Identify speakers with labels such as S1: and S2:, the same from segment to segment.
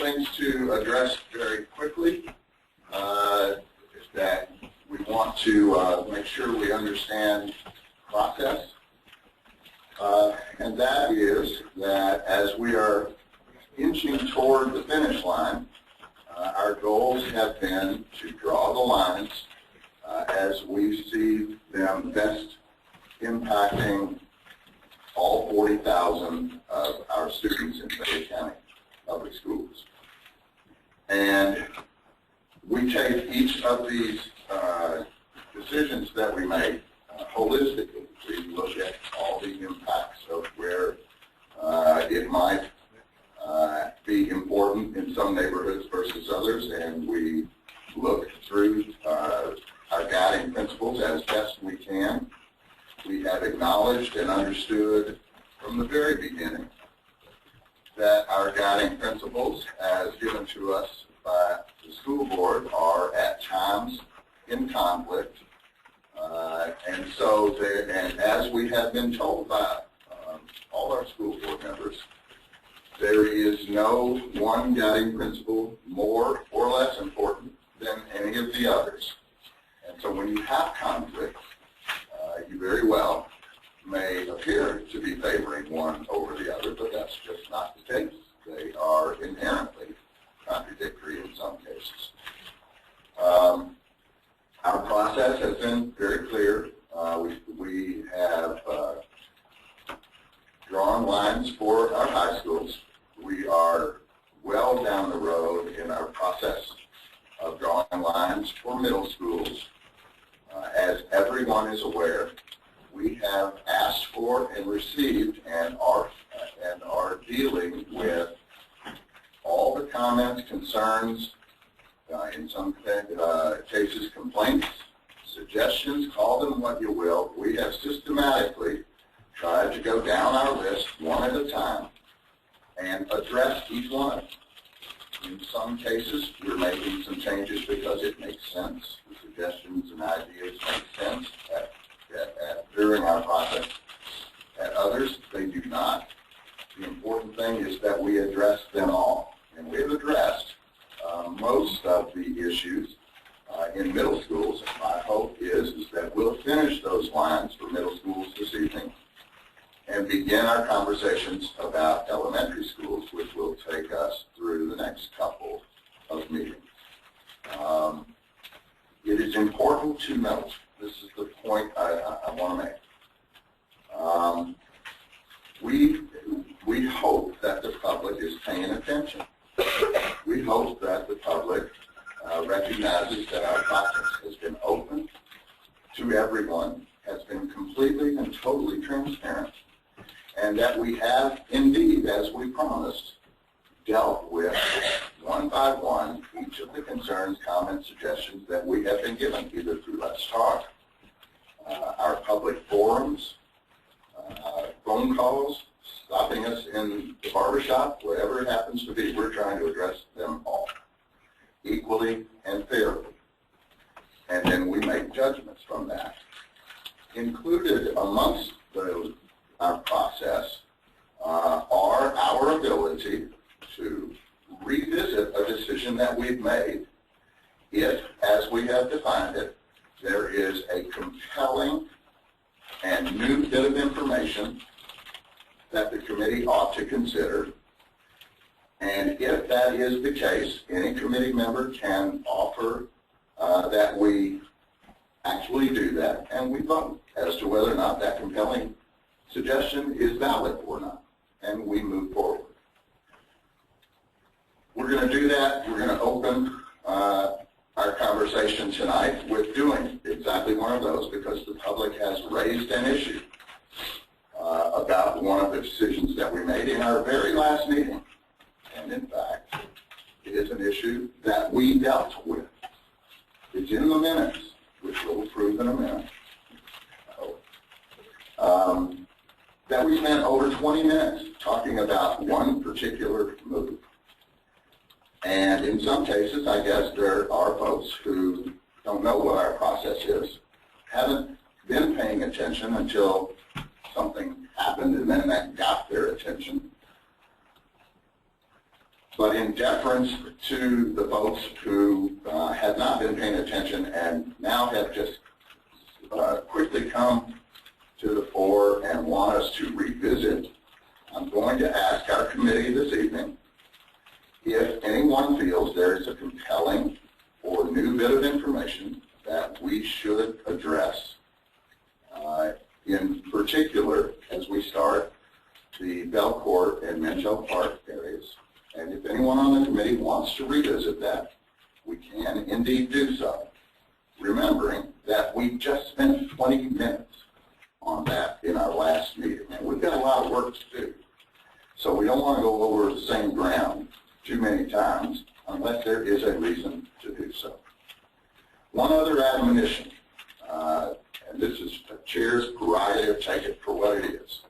S1: things to address very quickly is that we want to make sure we understand process. And that is that as we are inching toward the finish line, our goals have been to draw the lines as we see them best impacting all 40,000 of our students in Fayette County Public Schools. And we take each of these decisions that we make holistically. We look at all the impacts of where it might be important in some neighborhoods versus others, and we look through our guiding principles as best we can. We have acknowledged and understood from the very beginning that our guiding principles, as given to us by the school board, are at times in conflict. And so, and as we have been told by all our school board members, there is no one guiding principle more or less important than any of the others. And so when you have conflict, you very well may appear to be favoring one over the other, but that's just not the case. They are inherently contradictory in some cases. Our process has been very clear. We have drawn lines for our high schools. We are well down the road in our process of drawing lines for middle schools. As everyone is aware, we have asked for and received and are dealing with all the comments, concerns, in some cases complaints, suggestions, call them what you will. We have systematically tried to go down our list one at a time and address each one of them. In some cases, we're making some changes because it makes sense. The suggestions and ideas make sense during our process. At others, they do not. The important thing is that we address them all. And we've addressed most of the issues in middle schools. My hope is that we'll finish those lines for middle schools this evening and begin our conversations about elementary schools, which will take us through the next couple of meetings. It is important to note, this is the point I want to make. We hope that the public is paying attention. We hope that the public recognizes that our process has been open to everyone, has been completely and totally transparent, and that we have indeed, as we promised, dealt with one by one each of the concerns, comments, suggestions that we have been given, either through Let's Talk, our public forums, phone calls, stopping us in the barbershop, whatever it happens to be. We're trying to address them all equally and fairly. And then we make judgments from that. Included amongst our process are our ability to revisit a decision that we've made if, as we have defined it, there is a compelling and new bit of information that the committee ought to consider. And if that is the case, any committee member can offer that we actually do that, and we vote as to whether or not that compelling suggestion is valid or not, and we move forward. We're going to do that. We're going to open our conversation tonight with doing exactly one of those, because the public has raised an issue about one of the decisions that we made in our very last meeting. And in fact, it is an issue that we dealt with. It's in the minutes, which we'll approve in a minute. That we spent over 20 minutes talking about one particular move. And in some cases, I guess there are folks who don't know what our process is, haven't been paying attention until something happened and then that got their attention. But in deference to the folks who had not been paying attention and now have just quickly come to the fore and want us to revisit, I'm going to ask our committee this evening if anyone feels there is a compelling or new bit of information that we should address, in particular as we start the Belcourt and Menjo Park areas. And if anyone on the committee wants to revisit that, we can indeed do so, remembering that we just spent 20 minutes on that in our last meeting, and we've got a lot of work to do. So we don't want to go over the same ground too many times unless there is a reason to do so. One other admonition, and this is the chair's prerogative, take it for what it is.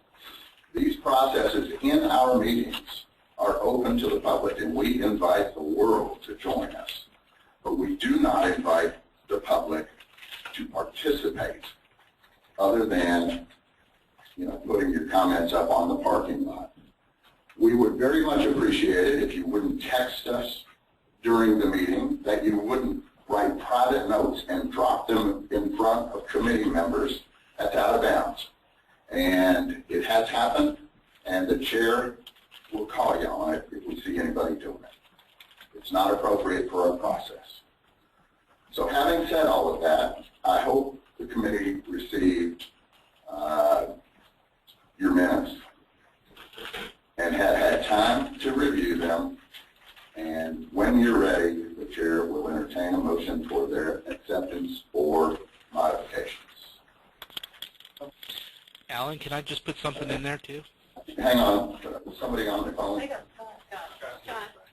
S1: These processes in our meetings are open to the public, and we invite the world to join us. But we do not invite the public to participate other than, putting your comments up on the parking lot. We would very much appreciate it if you wouldn't text us during the meeting, that you wouldn't write private notes and drop them in front of committee members. That's out of bounds. And it has happened, and the chair will call you on it if we see anybody doing it. It's not appropriate for our process. So having said all of that, I hope the committee received your minutes and had time to review them. And when you're ready, the chair will entertain a motion for their acceptance or modifications.
S2: Alan, can I just put something in there too?
S1: Hang on, somebody on the phone?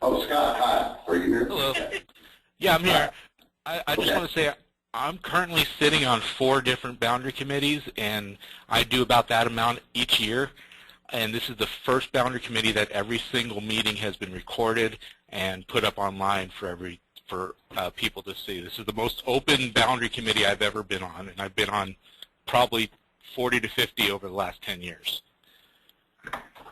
S1: Oh, Scott, hi, are you here?
S2: Hello. Yeah, I'm here. I just want to say I'm currently sitting on 4 different boundary committees, and I do about that amount each year. And this is the first boundary committee that every single meeting has been recorded and put up online for people to see. This is the most open boundary committee I've ever been on, and I've been on probably 40 to 50 over the last 10 years.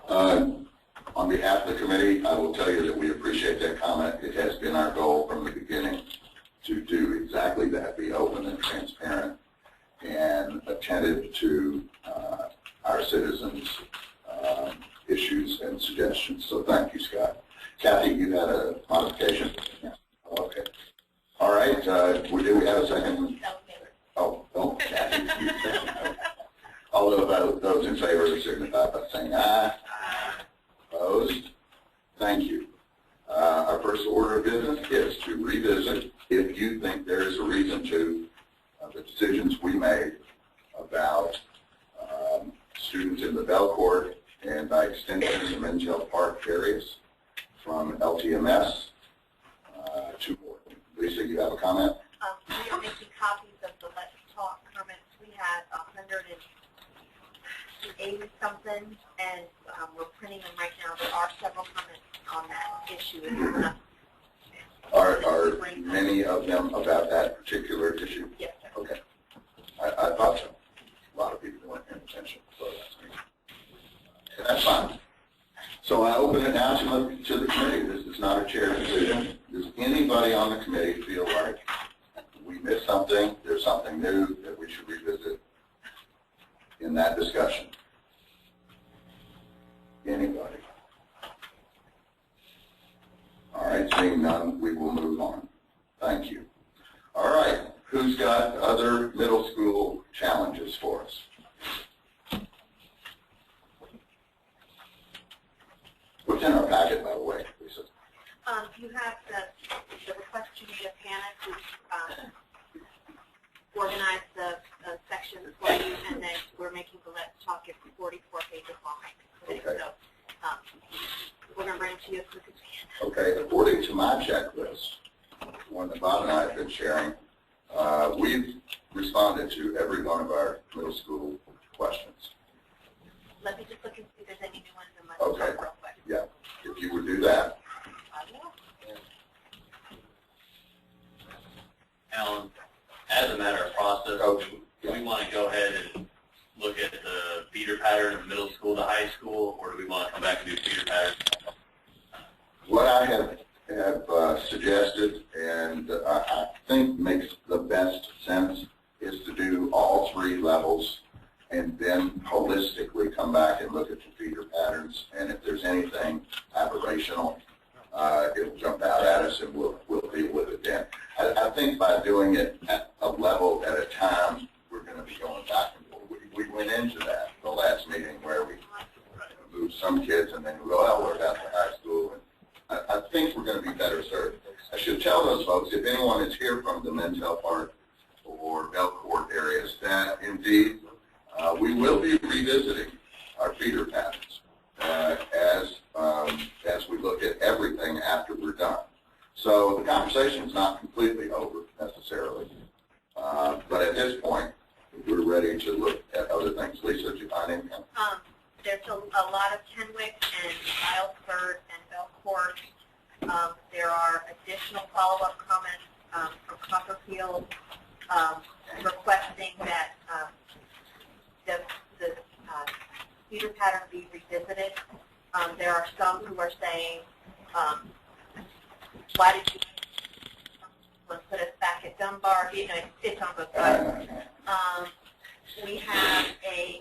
S1: On behalf of the committee, I will tell you that we appreciate that comment. It has been our goal from the beginning to do exactly that, be open and transparent and attentive to our citizens' issues and suggestions. So thank you, Scott. Kathy, you had a modification? Yeah. Okay. All right. Do we have a second? Oh, Kathy. All of those in favor signify by saying aye. Aye. Opposed? Thank you. Our first order of business is to revisit, if you think there is a reason to, the decisions we made about students in the Belcourt and by extension in the Menjo Park areas from LTMS to board. Lisa, you have a comment?
S3: We are making copies of the Let's Talk comments. We had 180 something, and we're printing them right now. There are several comments on that issue.
S1: Are many of them about that particular issue?
S3: Yes, sir.
S1: Okay. I thought so. A lot of people weren't paying attention, so that's fine. So I open it now to the committee. This is not a chair decision. Does anybody on the committee feel like we missed something, there's something new that we should revisit in that discussion? Anybody? All right, seeing none, we will move on. Thank you. All right, who's got other middle school challenges for us? What's in our packet, by the way, Lisa?
S3: You have the request to give Hannah to organize the sections for you, and then we're making the Let's Talk at 44 pages long.
S1: Okay.
S3: So we're going to bring it to you as quick as we can.
S1: Okay, according to my checklist, one that Bob and I have been sharing, we've responded to every one of our middle school questions.
S3: Let me just look and see if there's any new ones in my
S1: Okay.
S3: real quick.
S1: Yeah, if you would do that.
S3: I will.
S4: Alan, as a matter of process,
S1: Coach,
S4: do we want to go ahead and look at the feeder pattern of middle school to high school, or do we want to come back and do feeder pattern
S1: what I have suggested, and I think makes the best sense, is to do all 3 levels and then holistically come back and look at the feeder patterns. And if there's anything aberrational, it'll jump out at us and we'll deal with it then. I think by doing it at a level at a time, we're going to be going back and forth. We went into that the last meeting where we moved some kids and then we go, well, we're back to high school. And I think we're going to be better served. I should tell those folks, if anyone is here from the Mentel Park or Belcourt areas, that indeed we will be revisiting our feeder patterns as we look at everything after we're done. So the conversation is not completely over necessarily, but at this point, we're ready to look at other things. Lisa, did you find anything?
S3: There's a lot of Kenwick and Bilesford and Belcourt. There are additional follow-up comments from Copperfield requesting that the feeder pattern be revisited. There are some who are saying, why did you put us back at Dunbar? You know, it's on both sides. We have a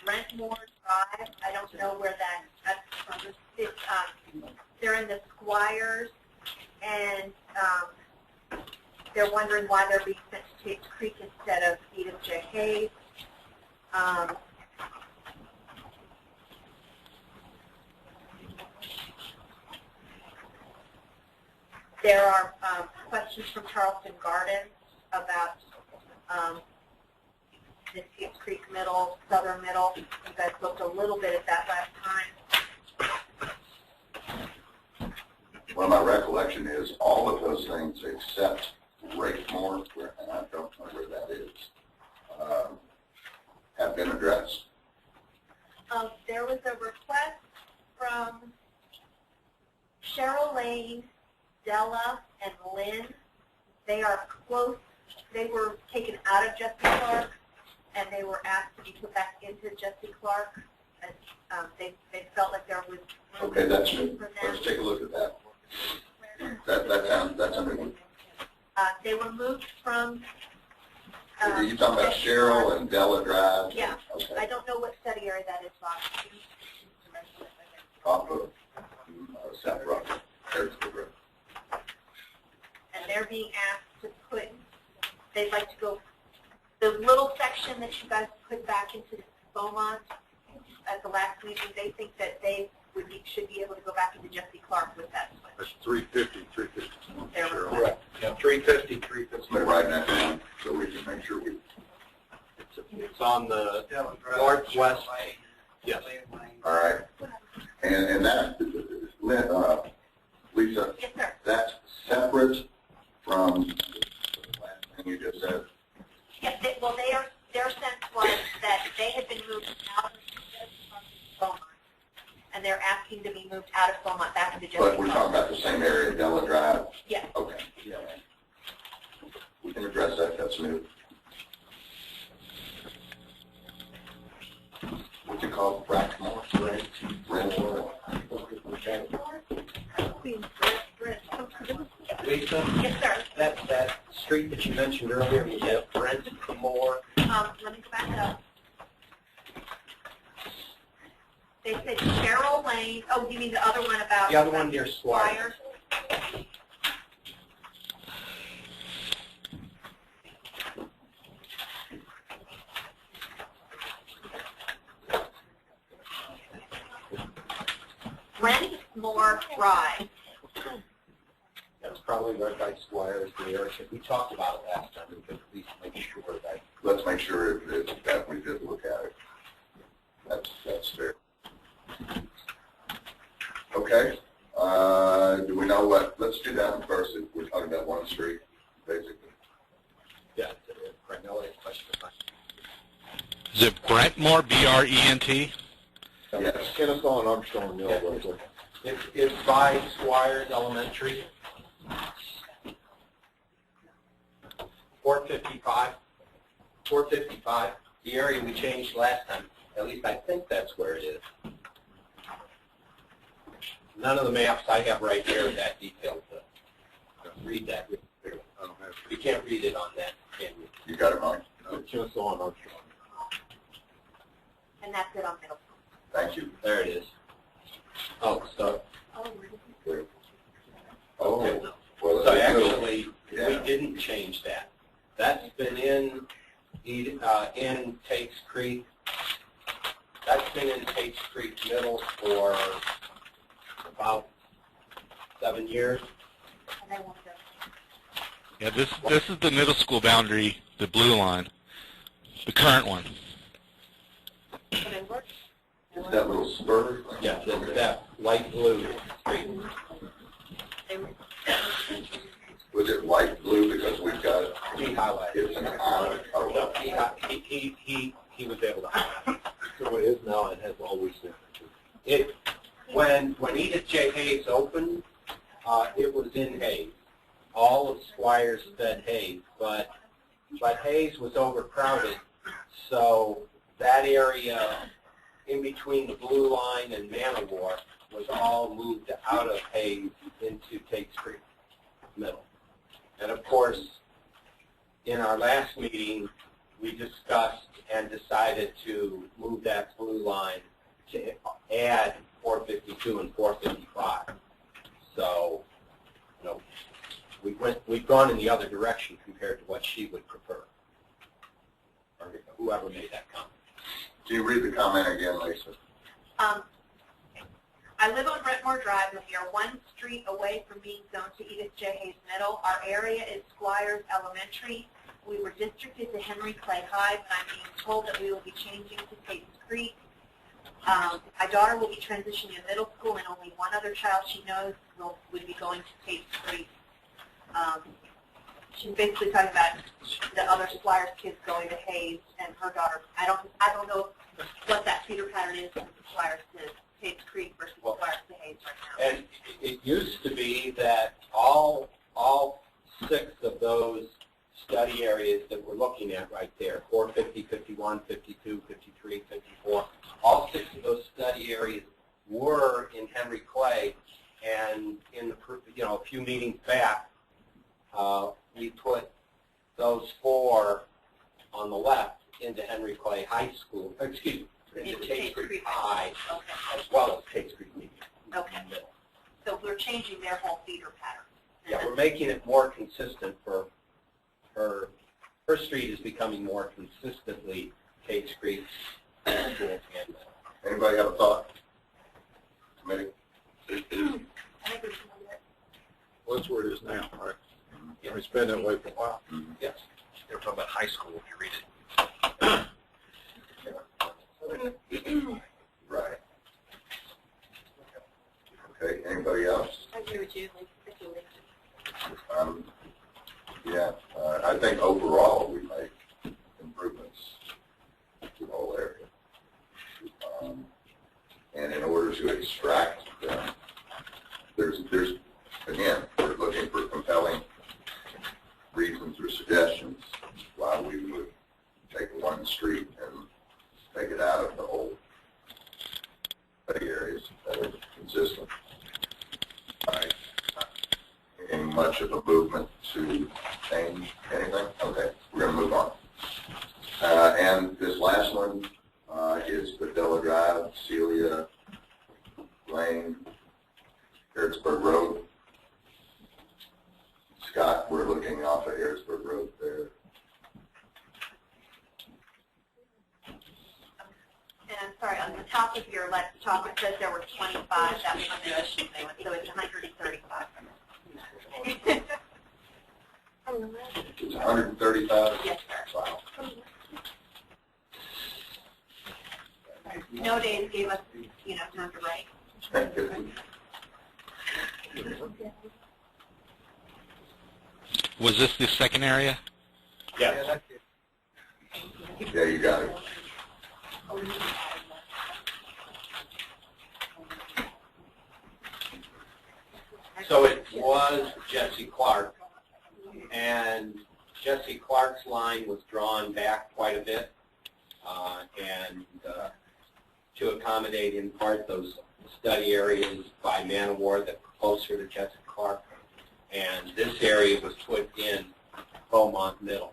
S3: Brentmore Drive. I don't know where that's from. They're in the Squires, and they're wondering why they're being sent to Tate's Creek instead of Edith J. Hayes. There are questions from Charleston Gardens about the Tate's Creek Middle, Southern Middle. You guys looked a little bit at that last time.
S1: Well, my recollection is all of those things except Rakemore, and I don't know where that is, have been addressed.
S3: There was a request from Cheryl Lane, Della, and Lynn. They are close. They were taken out of Jesse Clark, and they were asked to be put back into Jesse Clark. And, they felt like there was room.
S1: Okay, that's new. Let's take a look at that. That's a new one.
S3: They were moved from.
S1: You're talking about Cheryl and Della Drive?
S3: Yeah.
S1: Okay.
S3: I don't know what study area that is, Bob.
S1: Off of South Rock. There's the road.
S3: And they're being asked to put, they'd like to go, the little section that you guys put back into Beaumont at the last meeting, they think that they should be able to go back into Jesse Clark with that switch.
S5: That's 350.
S3: They're
S5: Sure.
S3: requesting.
S5: Yeah, 350.
S1: Let's make right now down so we can make sure we.
S5: It's on the northwest. Yes.
S1: All right. And that, Lisa,
S3: Yes, sir.
S1: that's separate from the last thing you just said?
S3: Yes, well, their sense was that they had been moved out of Beaumont, and they're asking to be moved out of Beaumont back into Jesse Clark.
S1: But we're talking about the same area, Della Drive?
S3: Yes.
S1: Okay. Yeah. We can address that. That's new. What's it called? Brackmore? Brentmore?
S6: Lisa,
S3: Yes, sir.
S6: that street that you mentioned earlier, was that Brentmore?
S3: Let me go back up. They said Cheryl Lane. Oh, you mean the other one about
S6: The other one near Squire.
S3: Brentmore Drive.
S6: That was probably right by Squires there. We talked about it last time. We could at least make sure that.
S1: Let's make sure that we did look at it. That's fair. Okay. Do we know what? Let's do that one first. If we're talking about one street, basically.
S6: Yeah, Brentmore, question.
S2: Is it Brentmore, B-R-E-N-T?
S1: Yes.
S5: Kennesaw and Armstrong Mill, roughly.
S6: It's by Squires Elementary. 455. The area we changed last time. At least I think that's where it is. none of the maps I have right here are that detailed to read that.
S5: I don't have
S6: You can't read it on that, can you?
S1: You got it, Mike?
S5: it. Just on Armstrong.
S3: And that's it on middle school.
S1: Thank you.
S6: There it is. Oh, so,
S1: Oh, well,
S6: so
S1: it's
S6: actually,
S1: yeah.
S6: we didn't change that. That's been in Tate's Creek. That's been in Tate's Creek Middle for about 7 years.
S3: And I want to
S2: Yeah, this is the middle school boundary, the blue line, the current one.
S3: put in work.
S1: Is that little spur?
S6: Yeah, that's that light blue street.
S3: They were-
S1: Was it light blue because we've got it?
S6: He highlighted.
S1: It's an island.
S6: No,
S1: Oh,
S6: he was able to highlight.
S5: So it is now, it has always been.
S6: It, when Edith J. Hayes opened, it was in Hayes. All of Squires fed Hayes, but Hayes was overcrowded, so that area in between the blue line and Manowar was all moved out of Hayes into Tate's Creek Middle. And of course, in our last meeting, we discussed and decided to move that blue line to add 452 and 455. So, you know, we've gone in the other direction compared to what she would prefer, or whoever made that comment.
S1: Can you read the comment again, Lisa?
S3: I live on Brentmore Drive, and we are one street away from being zoned to Edith J. Hayes Middle. Our area is Squires Elementary. We were districted to Henry Clay High, but I'm being told that we will be changing to Tate's Creek. My daughter will be transitioning to middle school, and only one other child she knows would be going to Tate's Creek. She's basically talking about the other Squires kids going to Hayes, and her daughter. I don't know what that feeder pattern is from Squires to Tate's Creek versus Squires to Hayes right now.
S6: And it used to be that all 6 of those study areas that we're looking at right there, 450, 51, 52, 53, 54, all 6 of those study areas were in Henry Clay, and in the, a few meetings back, we put those 4 on the left into Henry Clay High School, into Tate's Creek High,
S3: Okay.
S6: as well as Tate's Creek Medium.
S3: Okay. So we're changing their whole feeder pattern.
S6: Yeah, we're making it more consistent for her street is becoming more consistently Tate's Creek School and
S1: Anybody have a thought? Committee?
S3: I think we should do that.
S5: Well, that's where it is now, right? It's been that way for a while.
S6: yes.
S4: They were talking about high school, if you read it.
S1: Right. Okay, anybody else?
S3: I agree with you.
S1: Yeah, I think overall we make improvements to the whole area. And in order to extract them, there's again, we're looking for compelling reasons or suggestions why we would take one street and take it out of the whole areas that are consistent. Right. Any much of a movement to change anything? Okay, we're going to move on. And this last one is Padilla Drive, Celia Lane, Harrisburg Road. Scott, we're looking off of Harrisburg Road there.
S3: And I'm sorry, on the top of your left top, it says there were 25. That was the initial thing, so it's 135.
S1: It's 135?
S3: Yes, sir.
S1: Wow.
S3: No days gave us, time to write.
S2: Was this the second area?
S6: Yes.
S1: Yeah, you got it.
S6: So it was Jesse Clark, and Jesse Clark's line was drawn back quite a bit, and to accommodate in part those study areas by Man-O-War that were closer to Jesse Clark, and this area was put in Beaumont Middle.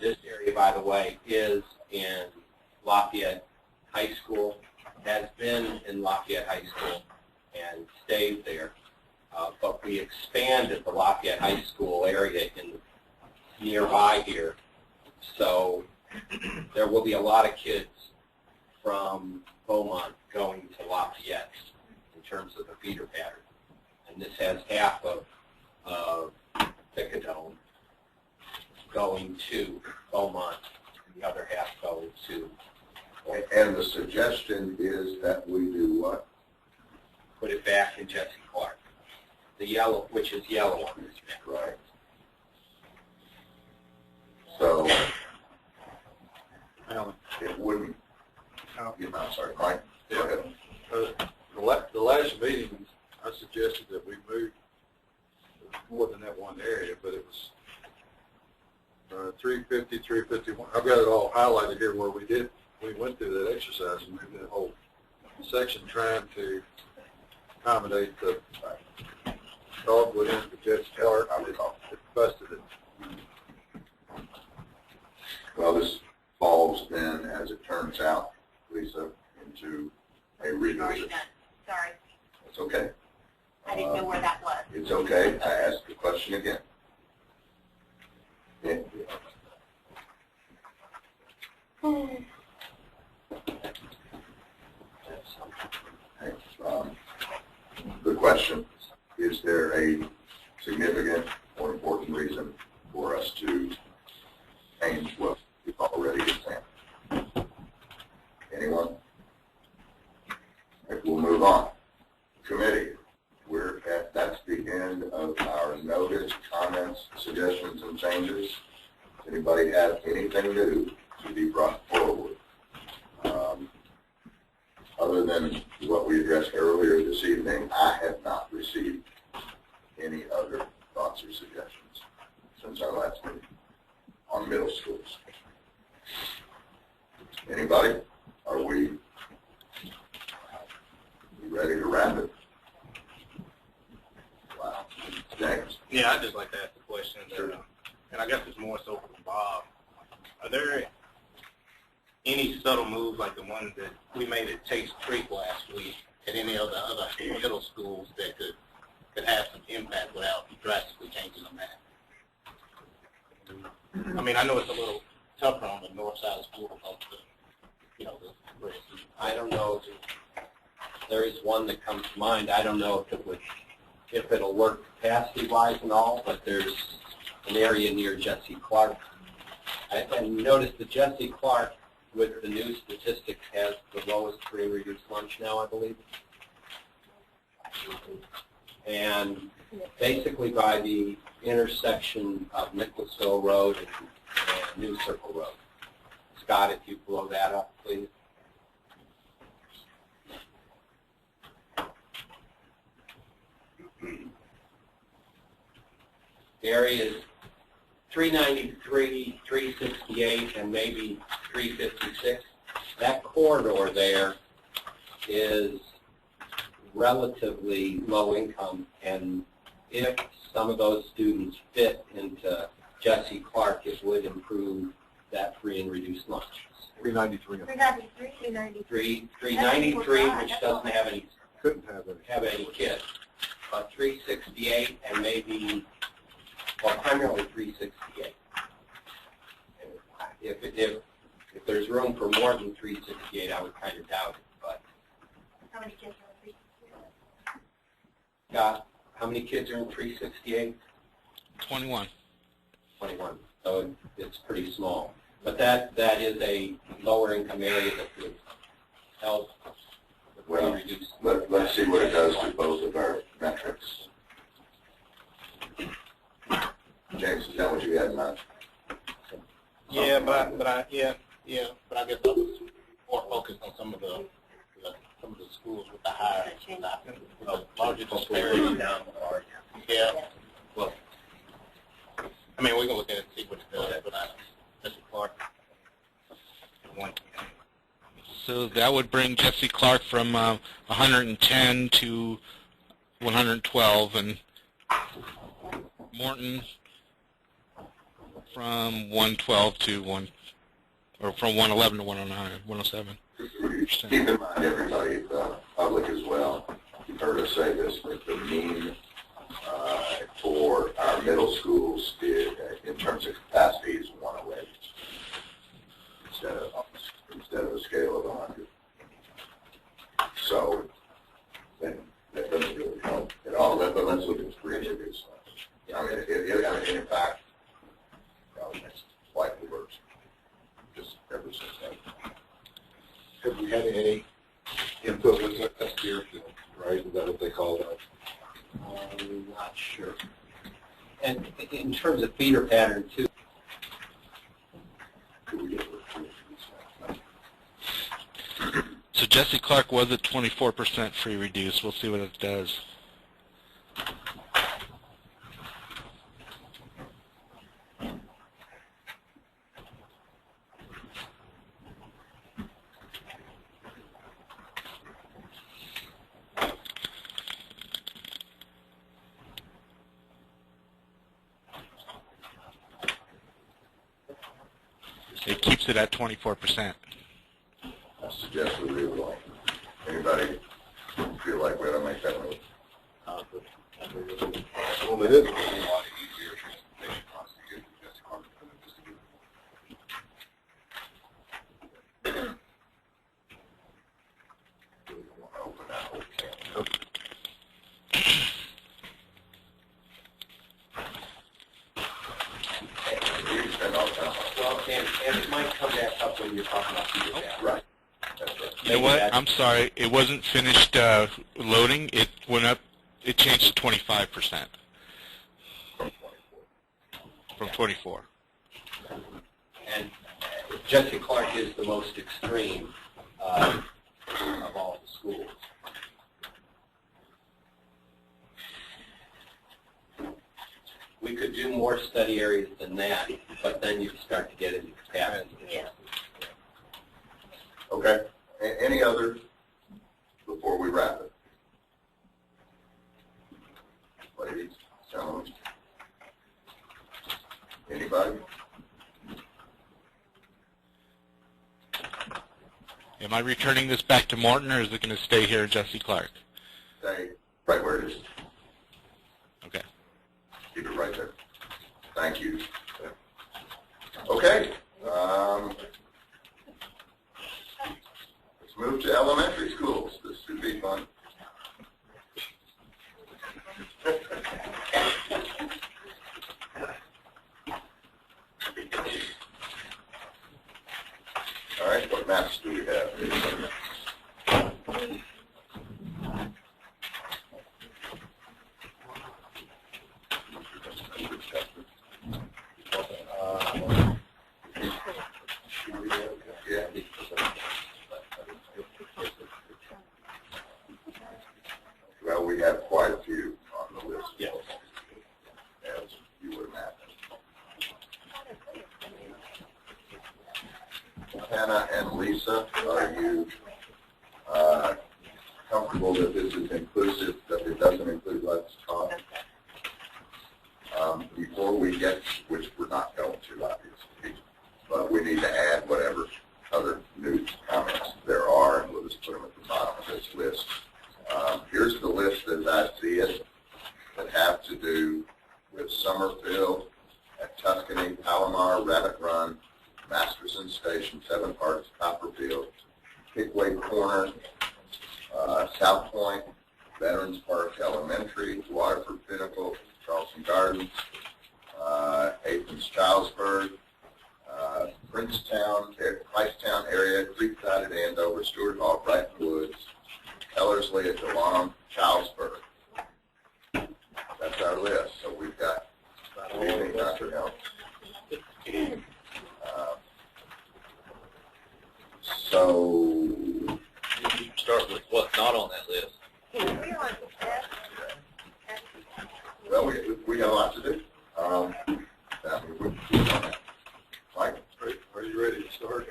S6: This area, by the way, is in Lafayette High School, has been in Lafayette High School, and stayed there. But we expanded the Lafayette High School area in nearby here, so there will be a lot of kids from Beaumont going to Lafayette in terms of the feeder pattern. And this has half of Picadone going to Beaumont, and the other half going to.
S1: And the suggestion is that we do what?
S6: Put it back in Jesse Clark. The yellow, which is yellow on this map.
S1: Right. So
S5: Alan,
S1: it wouldn't, I'm sorry, Mike, go ahead.
S5: the last meeting, I suggested that we move more than that one area, but it was 350, 351. I've got it all highlighted here where we went through that exercise and moved that whole section trying to accommodate the Dogwood and the Jets Clark. It busted it.
S1: Well, this falls then, as it turns out, Lisa, into a
S3: Already
S1: revision.
S3: done. Sorry.
S1: It's okay.
S3: I didn't know where that was.
S1: It's okay. I asked the question again. Yeah. Good question. Is there a significant or important reason for us to change what we've already examined? Anyone? If we'll move on. Committee. That's the end of our notice, comments, suggestions, and changes. Does anybody have anything new to be brought forward? Other than what we addressed earlier this evening, I have not received any other thoughts or suggestions since our last meeting on middle schools. Anybody? Are we ready to wrap it? Wow. James?
S7: Yeah, I'd just like to ask a question, and I guess it's more so for Bob. Are there any subtle moves like the ones that we made at Taste Creek last week at any of the other middle schools that could have some impact without drastically changing the map? I mean, I know it's a little tougher on the north side of the school because the
S6: I don't know if there is one that comes to mind. I don't know if it'll work capacity-wise and all, but there's an area near Jesse Clark. I noticed that Jesse Clark, with the new statistics, has the lowest free reduced lunch now, I believe. And basically by the intersection of Nicholasville Road and New Circle Road. Scott, if you blow that up, please. The area is 393, 368, and maybe 356. That corridor there is relatively low income, and if some of those students fit into Jesse Clark, it would improve that free and reduced lunch.
S5: 393.
S3: 393.
S6: 393, which doesn't have any
S5: Couldn't have any.
S6: kids, but 368 and maybe, well, primarily 368. If there's room for more than 368, I would kind of doubt it. But
S3: How many kids are in 368?
S6: Scott, how many kids are in 368?
S2: 21.
S6: 21. So it's pretty small. But that is a lower income area that would help
S1: Well,
S6: reduce.
S1: let's see what it does to both of our metrics. James, is that what you had in mind?
S7: Yeah, but I guess I was more focused on some of the schools with the higher, with the larger disparity. Yeah. Well, I mean, we can look at it and see what it does, but Mr. Clark.
S2: So that would bring Jesse Clark from 110 to 112, and Morton from 112 to from 111 to 109, 107.
S1: Keep in mind, everybody, the public as well, you've heard us say this, but the mean for our middle schools in terms of capacity is 108 instead of a scale of 100. So then that doesn't really help at all. But let's look at 3 interviews. I mean, in fact, probably makes slightly worse. Just ever since then.
S5: Have we had any input with that Deerfield, right? Is that what they call that?
S6: I'm not sure. And in terms of feeder pattern too,
S2: So Jesse Clark was at 24% free reduced. We'll see what it does. It keeps it at 24%.
S1: I suggest we leave it alone. Anybody feel like we ought to make that move?
S5: Well, it is a lot easier transportation costs to get to Jesse Clark than it is to get.
S1: We don't want to open that whole can. We spend all the time on it.
S6: well, and it might come back up when you're talking about feeder pattern.
S1: Right. That's right.
S2: You know what? I'm sorry. It wasn't finished loading. It went up. It changed to 25% from 24.
S6: And Jesse Clark is the most extreme of all the schools. We could do more study areas than that, but then you start to get into capacity.
S3: Yeah.
S1: Okay. Any other before we wrap it? Ladies, gentlemen? Anybody?
S2: Am I returning this back to Morton, or is it going to stay here at Jesse Clark?
S1: Stay right where it is.
S2: Okay.
S1: Keep it right there. Thank you. Okay. Let's move to elementary schools. This should be fun. All right, what maps do we have? Yeah. Well, we have quite a few on the list.
S6: Yes.
S1: As you would imagine. Hannah and Lisa, are you comfortable that this is inclusive, that it doesn't include Let's Talk? Before we get, which we're not going to, obviously, but we need to add whatever other new comments there are, and we'll just put them at the bottom of this list. Here's the list as I see it that have to do with Summerfield, at Tuscany, Palomar, Rabbit Run, Masterson Station, Seven Parks, Copperfield, Pickway Corner, South Point, Veterans Park Elementary, Waterford Pinnacle, Charleston Gardens, Athens, Childsburg, Princetown, Pricetown area, Creekside at Andover, Stewart Hall, Brighton Woods, Ellerslie at DeLong, Childsburg. That's our list. So we've got Dr. Helm. So
S4: Start with what's not on that list.
S1: well, we got a lot to do. Mike?
S5: Are you ready to start?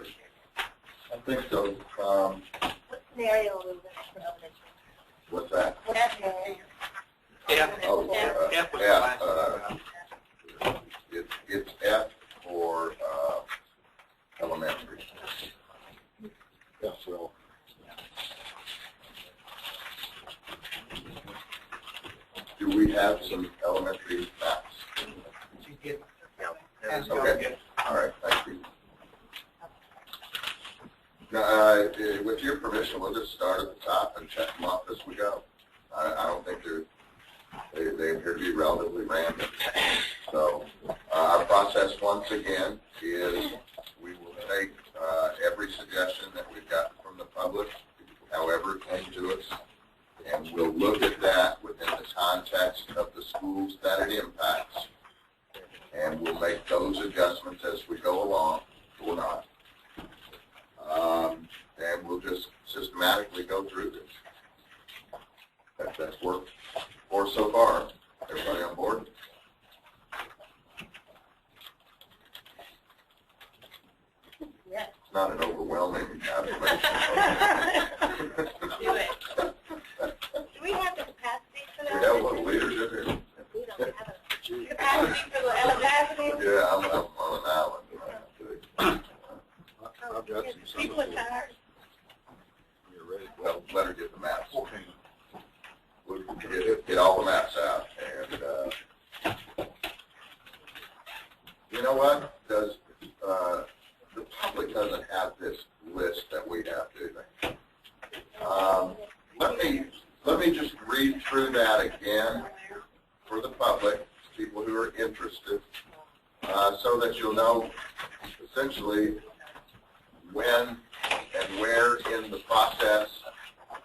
S1: think so.
S3: What scenario is it for elementary?
S1: What's that?
S3: What scenario?
S7: F.
S1: Oh,
S7: F was the
S1: F,
S7: last one.
S1: it's F for elementary.
S5: Yeah, so.
S1: Do we have some elementary maps? Okay, all right, thank you. Now, with your permission, we'll just start at the top and check them off as we go. I don't think they appear to be relatively random. So our process, once again, is we will take every suggestion that we've got from the public, however it came to us, and we'll look at that within the context of the schools that it impacts, and we'll make those adjustments as we go along, or not. And we'll just systematically go through this. That's worked for us so far. Everybody on board?
S3: Yes.
S1: It's not an overwhelming affirmation.
S3: Do it. Do we have the capacity for
S1: We
S3: that?
S1: have what leaders do.
S3: We don't have a capacity for the elementary?
S1: Yeah, I'm on an island.
S5: I've got some.
S3: People are tired.
S5: You're ready.
S1: Well, let her get the maps. We'll get all the maps out. And you know what? The public doesn't have this list that we have, do they? Let me just read through that again for the public, people who are interested, so that you'll know essentially when and where in the process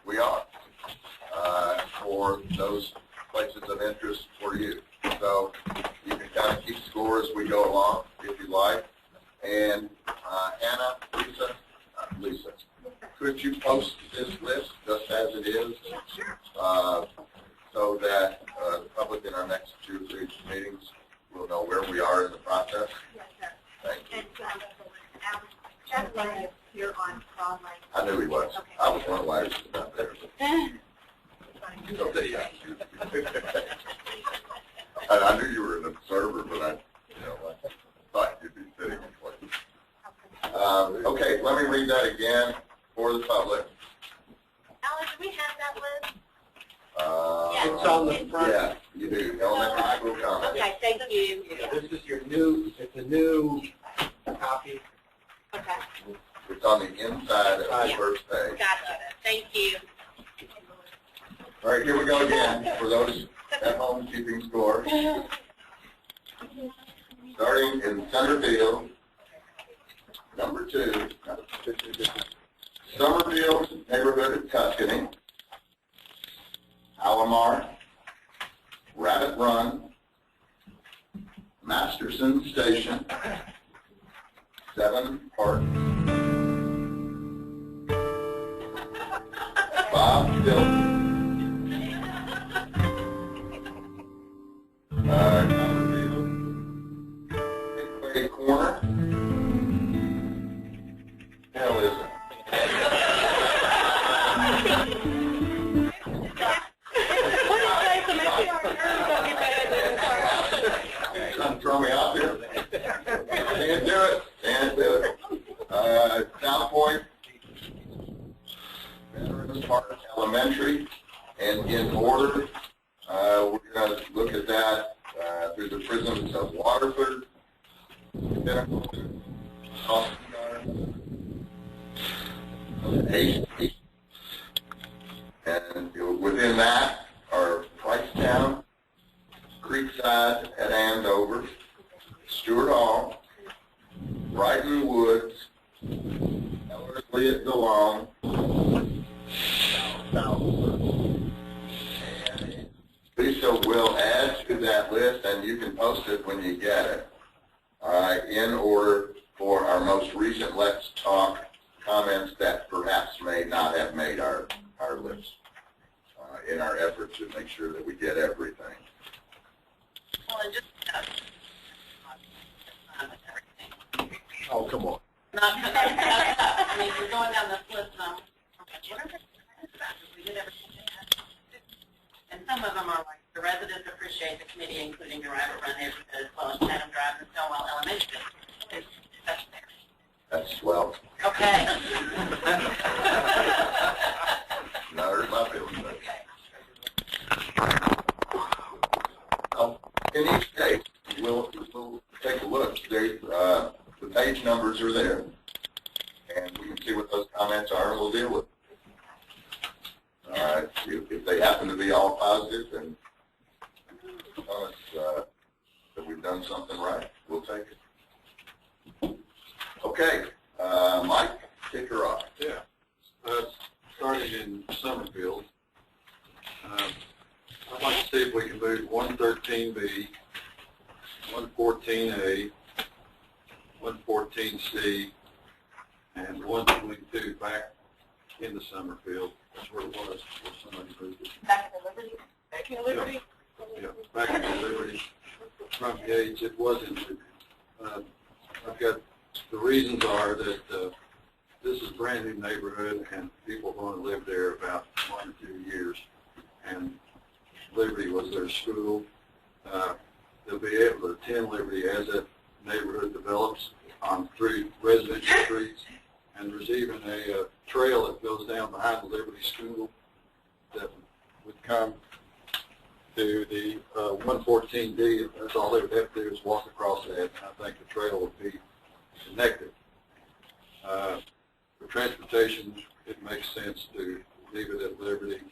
S1: we are for those places of interest for you. So you can kind of keep score as we go along, if you like. And Anna, Lisa, could you post this list just as it is, so that the public in our next 2 or 3 meetings will know where we are in the process?
S3: Yes, sir.
S1: Thank you.
S3: And Jeff Lang is here on online.
S1: I knew he was.
S3: Okay.
S1: I was one of the last not there. So there you go. I knew you were an observer, but I thought you'd be sitting in place. Okay, let me read that again for the public.
S3: Alan, do we have that list?
S6: It's on the front.
S1: Yeah, you do. Elementary school comments.
S3: Okay, thank you.
S6: Yeah, this is your new, it's a new copy.
S3: Okay,
S1: It's on the inside of the first page.
S3: gotcha. Thank you.
S1: All right, here we go again for those at home keeping score. Starting in center field, number 2, Summerfield neighborhood of Tuscany, Alomar, Rabbit Run, Masterson Station, 7 Park, Bob Hill, Midway Corner. Hell is it? Trying to throw me out there. Can't do it. Can't do it. South Point, Veterans Park Elementary, and in order, we're going to look at that through the prisms of Waterford, Pinnacle, Austin, Hastings, and within that are Pricetown, Creekside at Andover, Stewart Hall, Brighton Woods, Ellerslie at DeLong, Southford. And Lisa will add to that list, and you can post it when you get it, in order for our most recent Let's Talk comments that perhaps may not have made our list, in our effort to make sure that we get everything.
S3: Well, and just,
S5: Oh, come on.
S3: not
S8: I mean, we're going down this list, we did everything. And some of them are like, the residents appreciate the committee, including the Rabbit Run neighborhood, as well as Chatham Drive and Stonewall Elementary. That's there.
S1: That's swell.
S8: Okay.
S1: Now, there's my feelings. In each case, we'll take a look. The page numbers are there, and we can see what those comments are, and we'll deal with them. All right. If they happen to be all positive and tell us that we've done something right, we'll take it. Okay. Mike, kick her off.
S5: Yeah. Starting in Summerfield, I'd like to see if we can move 113B, 114A, 114C, and 122 back into Summerfield. That's where it was before somebody moved it.
S8: Back to Liberty? Back to Liberty?
S5: Yeah, back into Liberty from Gates. It wasn't. I've got, the reasons are that this is a brand new neighborhood and people are going to live there about 1 or 2 years. And Liberty was their school. They'll be able to attend Liberty as that neighborhood develops through residential streets. And there's even a trail that goes down behind the Liberty School that would come to the 114D. That's all they would have to do is walk across that. And I think the trail would be connected. For transportation, it makes sense to leave it at Liberty.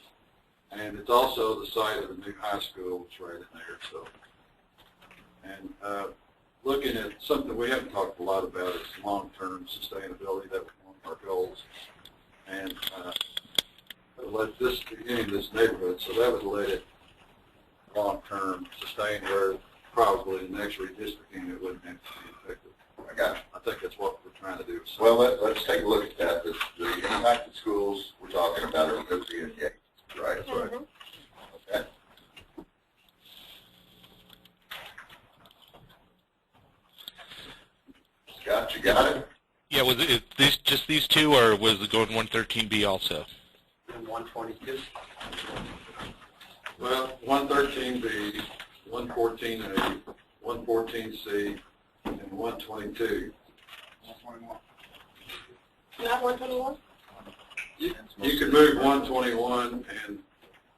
S5: And it's also the site of the new high school. It's right in there. So, and looking at something we haven't talked a lot about is long-term sustainability. That was one of our goals. And let this beginning this neighborhood, so that would let it long-term sustain where probably the next redistricting it wouldn't have to be effective.
S1: I got it.
S5: I think that's what we're trying to do. So,
S1: Well, let's take a look at that. The impacted schools we're talking about are Liberty and Yates, right? That's right. Okay. Scott, you got it?
S2: Yeah, was it just these two, or was it going 113B also?
S6: And 122.
S5: well, 113B, 114A, 114C, and 122.
S8: 121. Not 121?
S5: You could move 121 and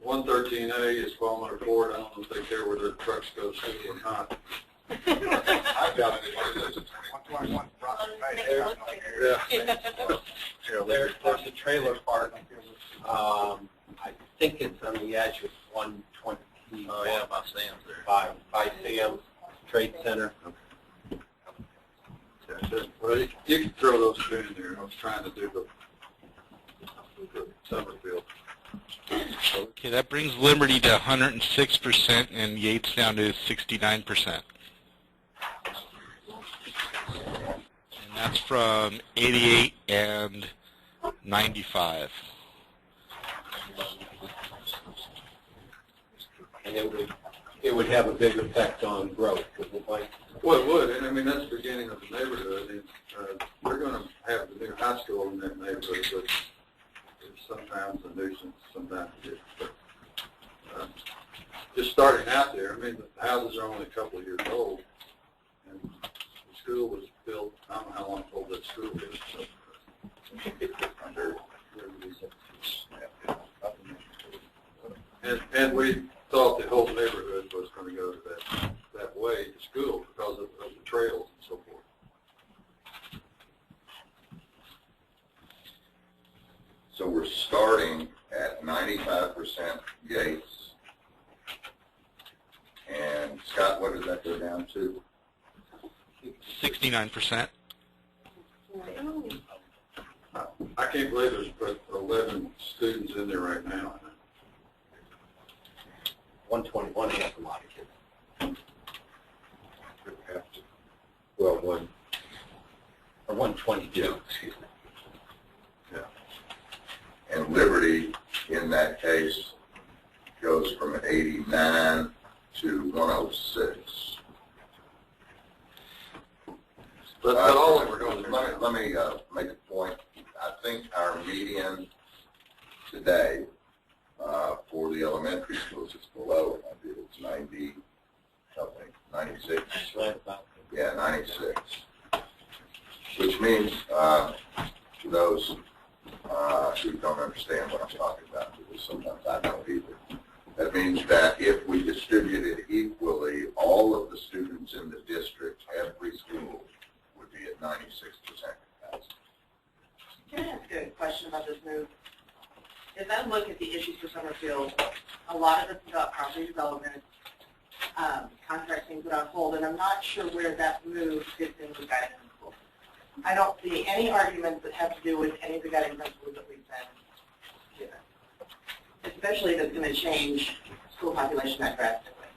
S5: 113A is Falmouth Court. I don't know if they care where their trucks go to or not.
S1: I've got it.
S7: 121
S6: There's a trailer park. I think it's on the edge of 120.
S5: Oh yeah, by Sam's there.
S6: By Sam's Trade Center.
S5: Well, you can throw those two in there. I was trying to do the Summerfield.
S2: Okay, that brings Liberty to 106% and Yates down to 69%. And that's from 88 and 95.
S6: And it would have a big effect on growth, wouldn't it, Mike?
S5: Well, it would, and I mean, that's the beginning of the neighborhood. And, we're going to have the new high school in that neighborhood, but it's sometimes a nuisance, sometimes it is. But, just starting out there, I mean, the houses are only a couple of years old, and the school was built, I don't know how long old that school is, and we thought the whole neighborhood was going to go to that way to school because of the trails and so forth.
S1: So we're starting at 95% Yates. And Scott, what does that go down to?
S2: 69%.
S5: I can't believe there's but 11 students in there right now.
S6: 121 has a lot of kids.
S5: Have to.
S6: Well, or 122, excuse me.
S5: Yeah.
S1: And Liberty, in that case, goes from 89 to 106.
S5: But all that we're going to do.
S1: Let me make a point. think our median today for the elementary schools is below, it's 90 something, 96.
S4: That's right about
S1: Yeah, 96. Which means, for those who don't understand what I'm talking about, because sometimes I don't either, that means that if we distributed equally all of the students in the district, every school would be at 96% capacity.
S8: Can I ask a question about this move? As I look at the issues for Summerfield, a lot of it's about property development, contracts being put on hold, and I'm not sure where that move fits in with guiding principles. I don't see any arguments that have to do with any of the guiding principles that we've been given, especially if it's going to change school population that drastically.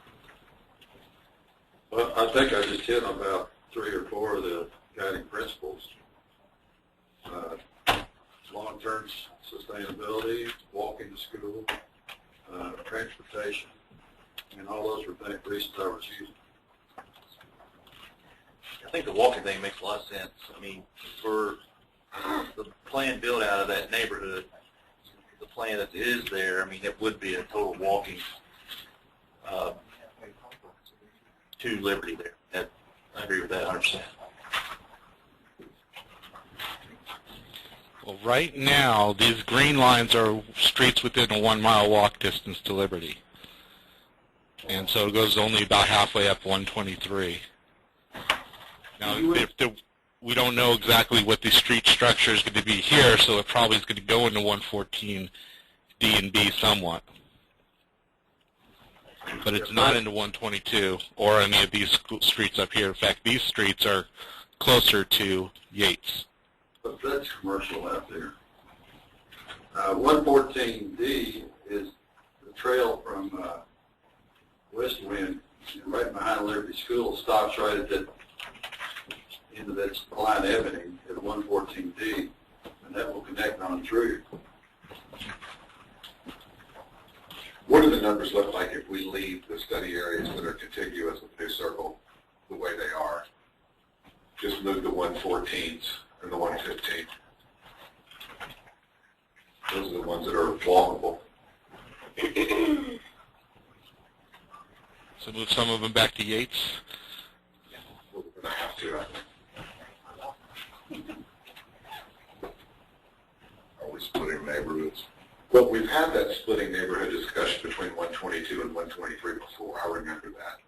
S5: Well, I think I just hit on about 3 or 4 of the guiding principles. Long-term sustainability, walking to school, transportation, and all those were reasons I was using.
S9: I think the walking thing makes a lot of sense. I mean, for the planned build out of that neighborhood, the plan that is there, I mean, it would be a total walking to Liberty there. I agree with that 100%.
S2: Well, right now, these green lines are streets within a 1 mile walk distance to Liberty. And so it goes only about halfway up 123. Now, we don't know exactly what the street structure is going to be here, so it probably is going to go into 114 D and B somewhat. But it's not into 122 or any of these streets up here. In fact, these streets are closer to Yates.
S5: But that's commercial out there. 114D is the trail from West Wind, right behind Liberty School, stops right at the end of that line Avenue at 114D, and that will connect on through.
S10: What do the numbers look like if we leave the study areas that are contiguous with New Circle the way they are? Just move the 114s and the 115. Those are the ones that are walkable.
S2: So move some of them back to Yates.
S10: We're going to have to, I think. Are we splitting neighborhoods? Well, we've had that splitting neighborhood discussion between 122 and 123 before. I remember that.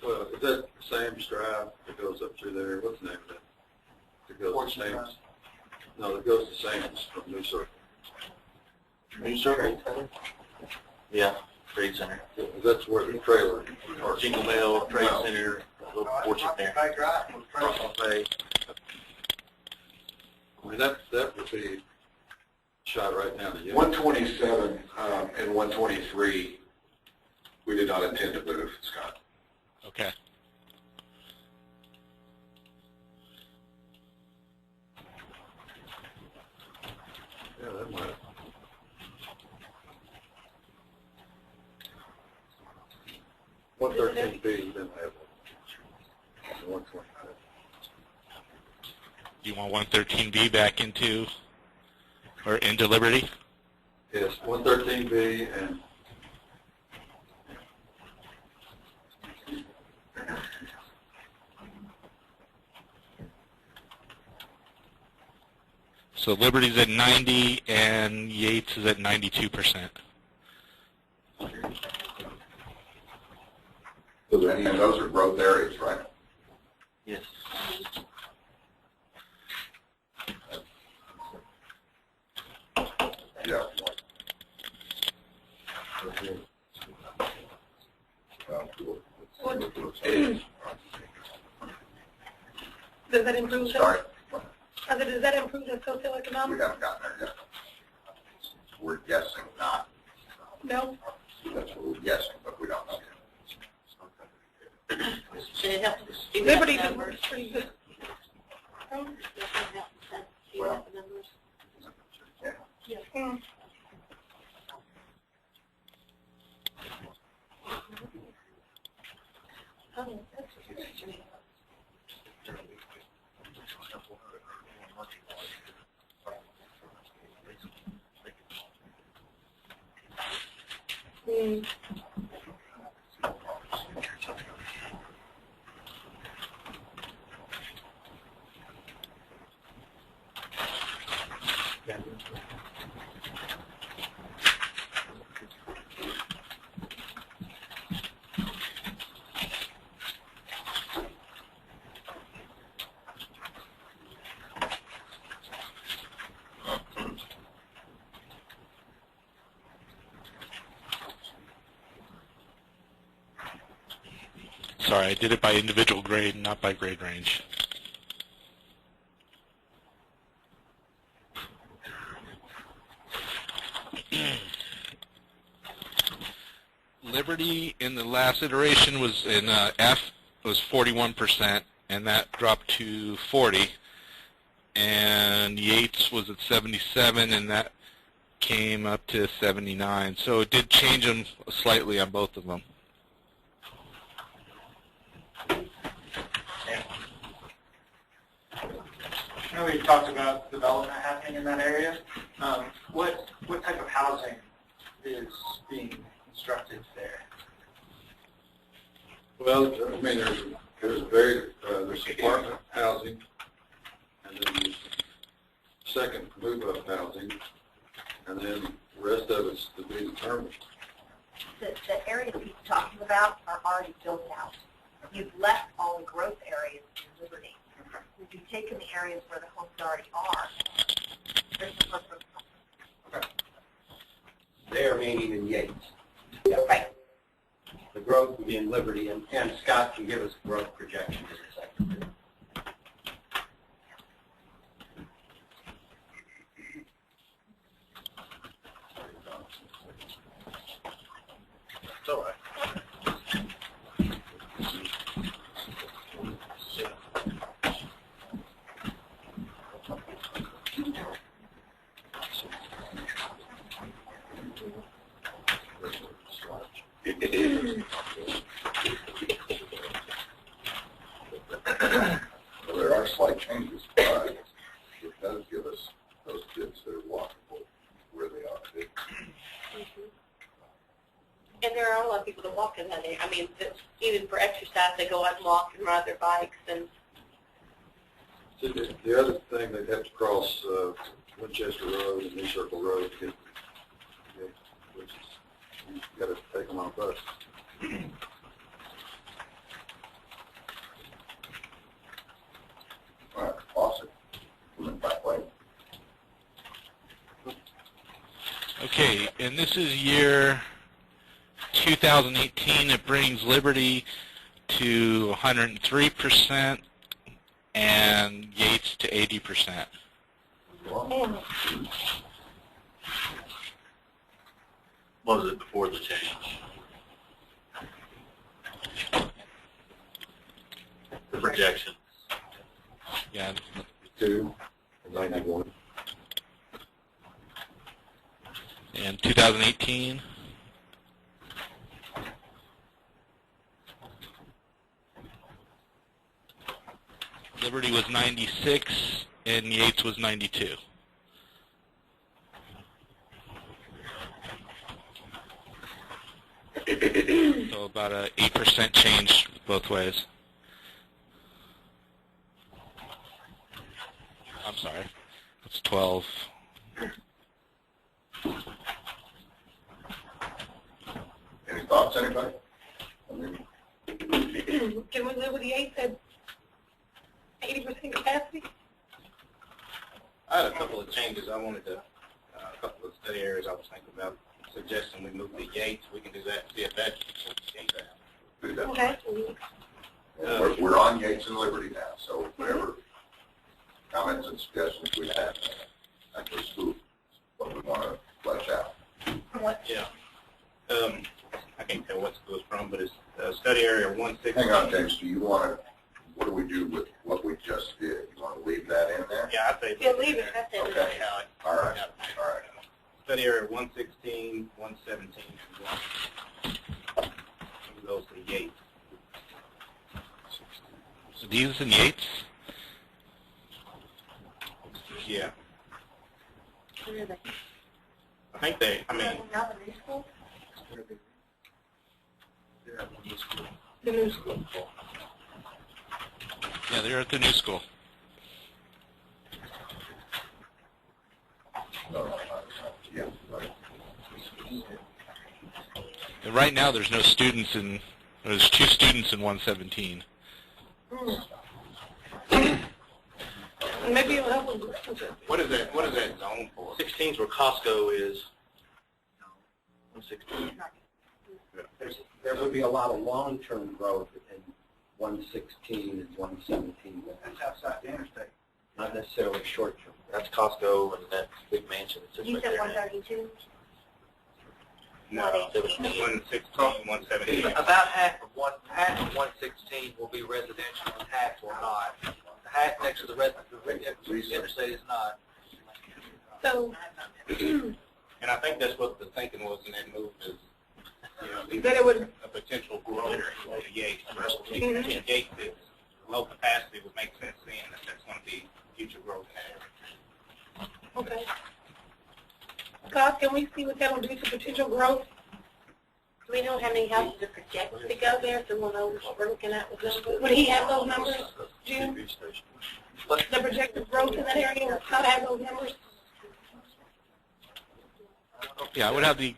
S5: Well, is that Sam's Drive that goes up through there? What's the name of that? That goes to Sam's? No, that goes to Sam's from New Circle.
S9: New Circle? Yeah, Trade Center.
S5: That's where the trailer or
S9: Jingle Bell, Trade Center, a little portion there. Cross Bay.
S5: I mean, that would be shot right down the
S10: 127 and 123, we did not intend to move, Scott.
S2: Okay.
S5: Yeah, that might. One 113B didn't have one. 120.
S2: Do you want 113B back into Liberty?
S5: Yes, 113B and
S2: So Liberty's at 90 and Yates is at 92%.
S1: And those are growth areas, right?
S9: Yes.
S1: Yeah.
S11: Does that improve the,
S1: Sorry,
S11: does that improve the
S1: we
S11: socioeconomic?
S1: haven't gotten there yet. We're guessing not.
S11: No?
S1: That's what we're guessing, but we don't know yet.
S8: Should it help?
S11: Liberty numbers pretty good.
S1: Well, yeah.
S11: Yes. Mm. Oh, that's interesting. Mm.
S2: Sorry, I did it by individual grade, not by grade range. Liberty in the last iteration was in F was 41%, and that dropped to 40. And Yates was at 77, and that came up to 79. So it did change them slightly on both of them.
S12: I know we talked about development happening in that area. What type of housing is being constructed there?
S5: Well, I mean, there's apartment housing, and then there's second move-up housing, and then the rest of it's to be determined.
S13: The areas he's talking about are already built out. You've left all the growth areas in Liberty. If you've taken the areas where the homes already are, there's no purpose.
S6: They are meaning in Yates.
S13: Right.
S6: The growth would be in Liberty, and Scott can give us growth projections in a second.
S7: It's all right.
S1: Well, there are slight changes, but it does give us those kids that are walkable where they are.
S3: And there are a lot of people that walk in that area. I mean, even for exercise, they go out and walk and ride their bikes. And
S5: So the other thing, they'd have to cross Winchester Road and New Circle Road to get, which is, you've got to take them on a bus.
S1: All right, awesome. Went that way.
S2: Okay, and this is year 2018. It brings Liberty to 103% and Yates to 80%.
S9: What was it before the change? The projection.
S2: Yeah.
S5: 2 and 91.
S2: And 2018. Liberty was 96 and Yates was 92. So about a 8% change both ways. I'm sorry, it's 12.
S1: Any thoughts, anybody? I mean,
S11: Can we live with the 8 at 80% capacity?
S7: I had a couple of changes. I wanted to, a couple of study areas I was thinking about suggesting we move to Yates. We can do that, see if that changes that.
S1: do that.
S11: Okay.
S1: We're on Yates and Liberty now, so whatever comments and suggestions we have, that's what we want to flesh out.
S7: Yeah. I can't tell what school it's from, but it's study area 160.
S1: Hang on, James, do you want to, what do we do with what we just did? You want to leave that in there?
S7: Yeah, I'd say
S3: Yeah, leave it. That's it.
S1: Okay. All right, all right.
S7: Study area 116, 117, and goes to Yates.
S2: So these in Yates?
S7: Yeah.
S11: Where are they?
S7: I think they, I mean,
S13: Now the new school?
S11: The new school.
S2: Yeah, they're at the new school.
S1: Yeah, right.
S2: And right now, there's no students in. There's 2 students in 117.
S11: Maybe it'll help with
S7: what is that zone for?
S9: 16's where Costco is. 116.
S6: There would be a lot of long-term growth in 116 and 117.
S12: That's outside the interstate.
S6: Not necessarily short-term.
S9: That's Costco and that big mansion that sits
S13: You
S9: right
S13: said
S9: there.
S13: 132?
S7: No,
S9: 117.
S7: 116, 117.
S9: About half of 116 will be residential and half will not. The half next to the interstate is not.
S11: So,
S7: And I think that's what the thinking was in that move is, you know,
S11: that it would,
S7: a potential growth of the Yates.
S11: Mhm.
S7: Yates is low capacity would make sense then that that's going to be future growth in that area.
S11: okay. Scott, can we see what that will do to potential growth? Do we know how many houses are projected to go there, so we'll know what we're looking at with them? Would he have those numbers, Jim? The projected growth in that area, how to have those numbers?
S2: Yeah, I would have the.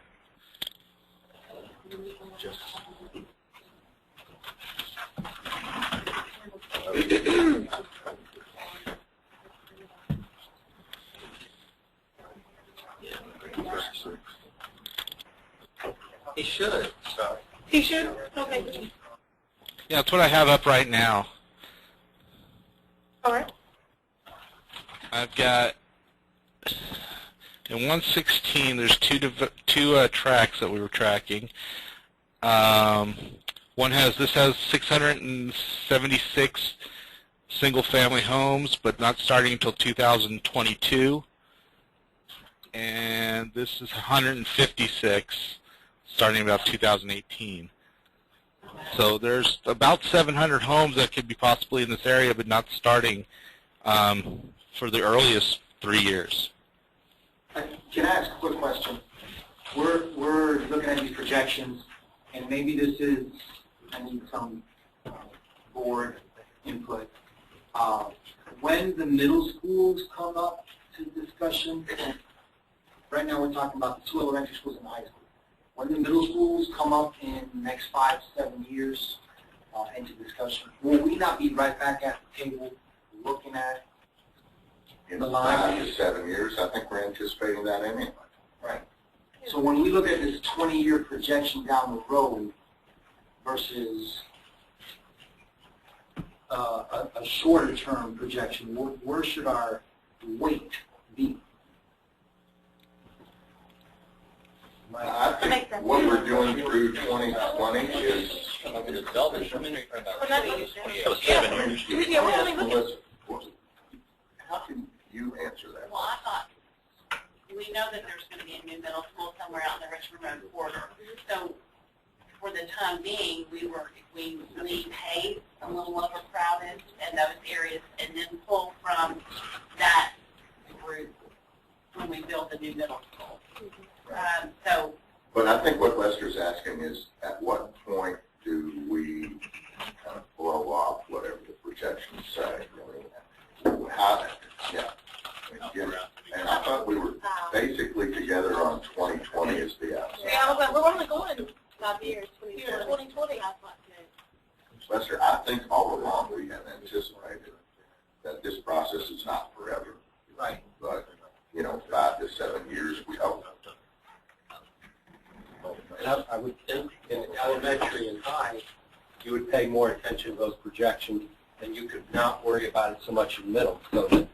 S9: He should.
S11: He should? Okay.
S2: Yeah, that's what I have up right now.
S11: All right.
S2: I've got in 116. There's two tracks that we were tracking. One has 676 single-family homes, but not starting until 2022. And this is 156, starting about 2018. So there's about 700 homes that could be possibly in this area, but not starting for the earliest 3 years.
S12: Can I ask a quick question? We're looking at these projections, and maybe this is, I need some board input. When the middle schools come up to discussion, right now we're talking about the 2 elementary schools and the high school. When the middle schools come up in the next 5 to 7 years into discussion, will we not be right back at the table looking at
S1: In
S12: the
S1: 5
S12: line?
S1: to 7 years, I think we're anticipating that anyway.
S12: Right. So when we look at this 20-year projection down the road versus a shorter-term projection, where should our weight be?
S1: I think what we're doing through 2020 is,
S9: That was 7 years.
S11: Yeah, we're only looking.
S1: how can you answer that?
S3: Well, I thought, we know that there's going to be a new middle school somewhere out in the Richmond Road corridor. So for the time being, we leave Hayes a little overcrowded in those areas and then pull from that group when we build the new middle school.
S1: But I think what Lester's asking is, at what point do we kind of blow off whatever the projections say? How, yeah. And I thought we were basically together on 2020 as the outside.
S11: Yeah, I was like, we're only going 5 years, 2020.
S1: Lester, I think all along we have anticipated that this process is not forever.
S12: Right.
S1: But, 5 to 7 years, we hope.
S6: And I would think in elementary and high, you would pay more attention to those projections, and you could not worry about it so much in middle. So that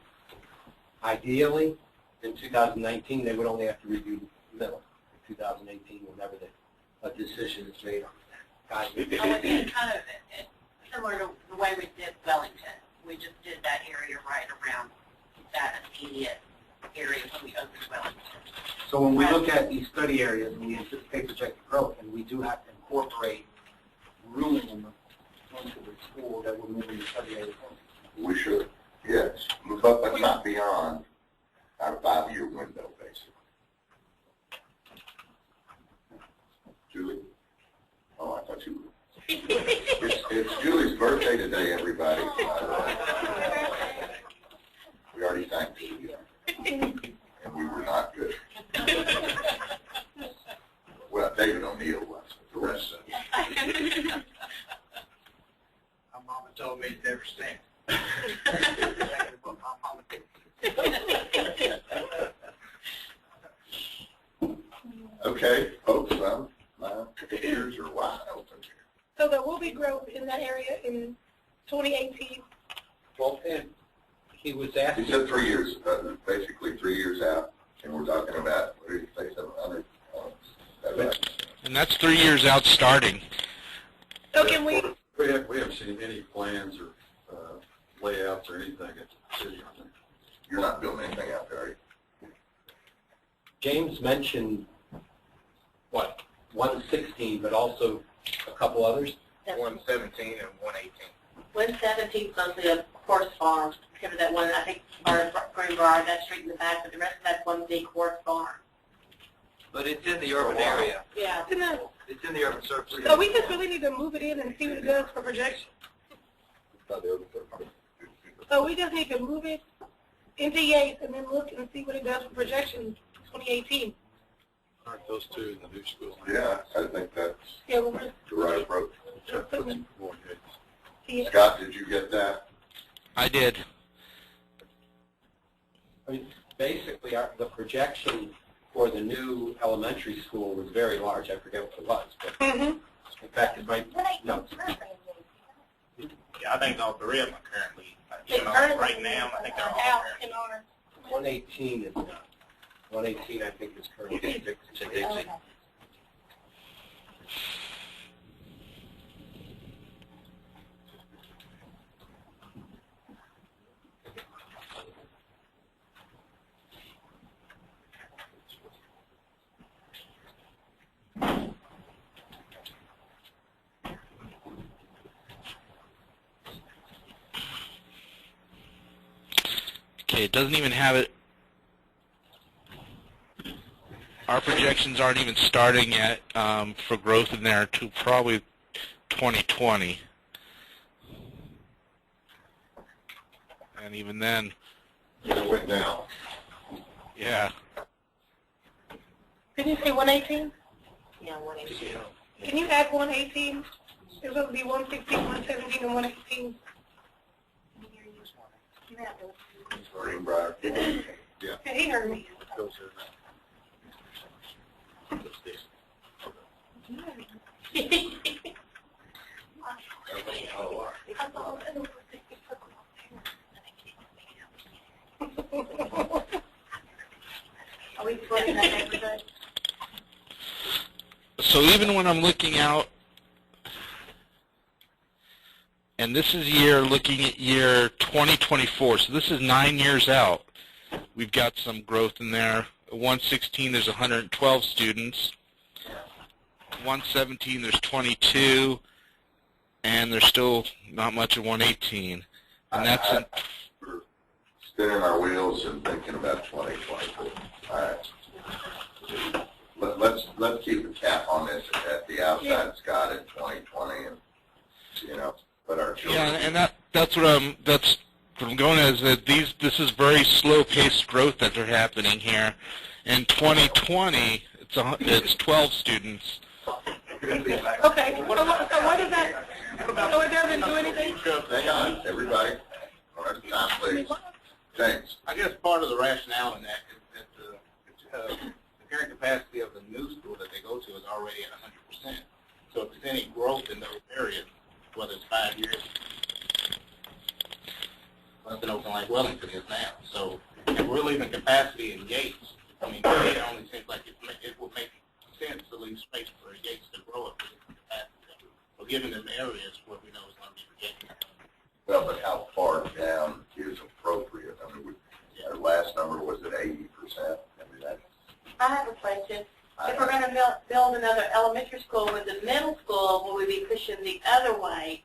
S6: ideally, in 2019, they would only have to review middle. In 2018, whenever a decision is made on that.
S3: It's kind of similar to the way we did Wellington. We just did that area right around that immediate area when we opened Wellington.
S12: So when we look at these study areas and we anticipate projected growth, and we do have to incorporate room into the school that we're moving the study areas into.
S1: We should, yes, but not beyond already thanked you, and we were not good. Well, David O'Neill was, but the rest of it.
S12: My mama told me to never sing.
S1: Okay, folks, my ears are wide open here.
S11: So there will be growth in that area in 2018.
S6: Well, and he was
S1: He
S6: asking,
S1: said 3 years, basically 3 years out, and we're talking about, what did he say, 700? That's right.
S2: And that's 3 years out starting.
S11: So can we,
S5: We haven't seen any plans or layouts or anything at the city, I think.
S1: You're not building anything out there, are you?
S6: James mentioned, what, 116, but also a couple others?
S7: 117 and 118.
S3: 117 is mostly a horse farm, except for that one, I think, Green Bar, that street in the back, but the rest of that's one big horse farm.
S9: But it's in the urban area.
S3: Yeah.
S9: It's in the urban surface.
S11: so we just really need to move it in and see what it does for projection. So we just need to move it into Yates and then look and see what it does for projections 2018.
S5: Aren't those two in the new school?
S1: Yeah, I think that's
S11: Yeah, well,
S1: the right approach.
S11: yeah.
S1: Scott, did you get that?
S2: I did.
S6: I mean, basically, the projection for the new elementary school was very large. I forget what it was, but in fact, it might, no.
S7: Yeah, I think all three of them are currently, right now, I think they're all
S11: Out
S7: currently.
S11: in ours.
S6: 118 is not. 118, I think, is currently fixed to Dixie.
S2: Okay, it doesn't even have it. Our projections aren't even starting yet for growth in there to probably 2020. And even then,
S1: It went down.
S2: yeah.
S11: Did you say 118?
S3: Yeah, 118.
S11: Can you add 118? It's going to be 116, 117, and 118.
S1: Greenbrier.
S11: Yeah, he heard me.
S5: Goes there
S3: Are we splitting that neighborhood?
S2: So even when I'm looking out, and this is looking at year 2024, so this is 9 years out, we've got some growth in there. 116, there's 112 students. 117, there's 22, and there's still not much of 118. And that's in,
S1: We're spinning our wheels and thinking about 2024. All right. Let's keep a cap on this at the outside, Scott, at 2020, and let our children.
S2: yeah, and that's what I'm going as that this is very slow-paced growth that are happening here. In 2020, it's 12 students.
S11: Okay, so what is that? So it doesn't do anything?
S1: Hang on, everybody. One at a time, please. James.
S7: I guess part of the rationale in that is that the carrying capacity of the new school that they go to is already at 100%. So if there's any growth in those areas, whether it's 5 years, nothing open like Wellington is now. So if we're leaving capacity in Yates, I mean, to me, it only seems like it would make sense to leave space for Yates to grow up with capacity. So given them areas where we know it's going to be projected.
S1: Well, but how far down is appropriate? I mean, our last number was at 80%. I mean, that's.
S3: I have a question. If we're going to build another elementary school with the middle school, will we be pushing the other way?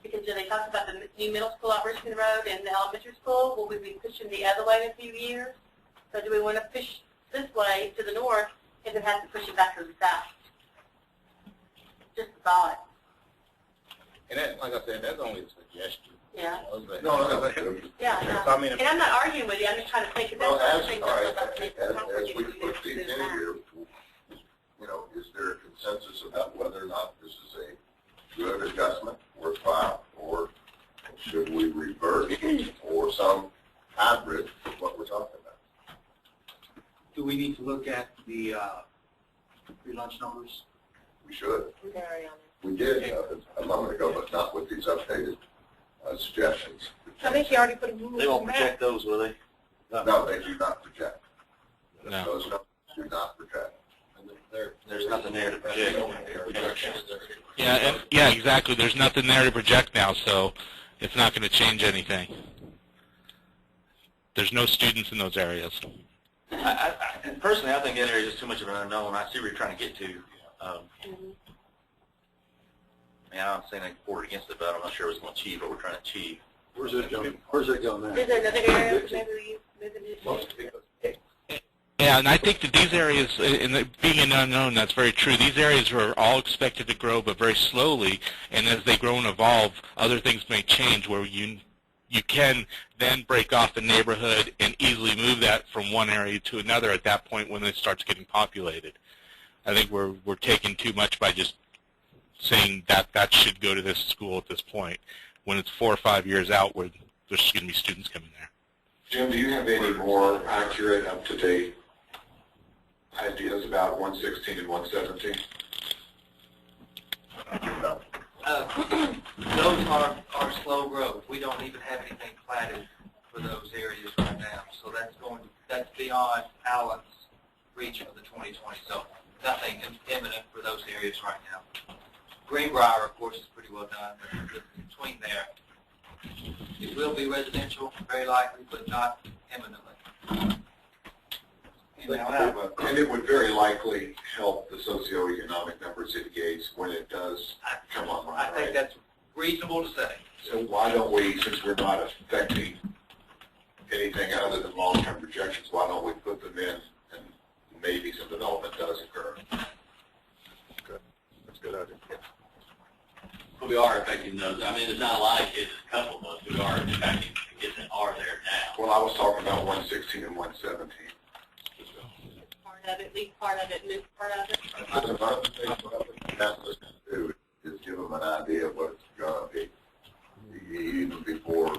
S3: Because they talked about the new middle school out Richmond Road and the elementary school. Will we be pushing the other way in a few years? So do we want to push this way to the north if it has to push it back to the south? Just a thought.
S7: And that, like I said, that's only a suggestion.
S11: Yeah.
S1: No.
S11: Yeah, no.
S7: So, I mean,
S11: And I'm not arguing with you, I'm just trying to think of
S1: Well,
S11: that.
S1: as we put these in here, you know, is there a consensus about whether or not this is a good adjustment, worthwhile, or should we revert, or some hybrid of what we're talking about?
S12: Do we need to look at the free lunch numbers?
S1: We should.
S11: We're already on
S1: We did a moment ago, but not with these updated suggestions.
S11: it. I think you already put a rule
S9: They won't
S11: in
S9: project
S11: that.
S9: those, will they?
S1: No, they do not project.
S2: No.
S1: Those numbers do not project.
S9: There's nothing there to project.
S2: Yeah, exactly. There's nothing there to project now, so it's not going to change anything. There's no students in those areas.
S9: And personally, I think that area is just too much of an unknown. I see where you're trying to get to. I mean, I'm not saying I support or against it, but I'm not sure what's going to achieve what we're trying to achieve.
S5: Where's it going? Where's it going now?
S11: Is there another area maybe you moving it?
S2: Yeah, and I think that these areas, being an unknown, that's very true. These areas are all expected to grow, but very slowly, and as they grow and evolve, other things may change where you can then break off the neighborhood and easily move that from one area to another at that point when it starts getting populated. I think we're taking too much by just saying that should go to this school at this point, when it's 4 or 5 years out where there's going to be students coming there.
S10: Jim, do you have any more accurate, up-to-date ideas about 116 and 117?
S9: Those are slow growth. We don't even have anything platted for those areas right now. So that's beyond Allen's reach of the 2020. So nothing imminent for those areas right now. Greenbrier, of course, is pretty well done, but between there, it will be residential, very likely, but not imminently.
S10: And it would very likely help the socioeconomic numbers at Yates when it does come online,
S9: I think
S10: right?
S9: that's reasonable to say.
S10: So why don't we, since we're not affecting anything other than long-term projections, why don't we put them in and maybe some development does occur?
S5: Good. That's a good idea.
S4: We are affecting those. I mean, there's not a lot of kids, a couple of us, we are affecting the kids that are there now.
S10: Well, I was talking about 116 and 117.
S11: Part of it, leave part of it, move part of it.
S1: Another thing what we have to do is give them an idea of what it's going to be, even before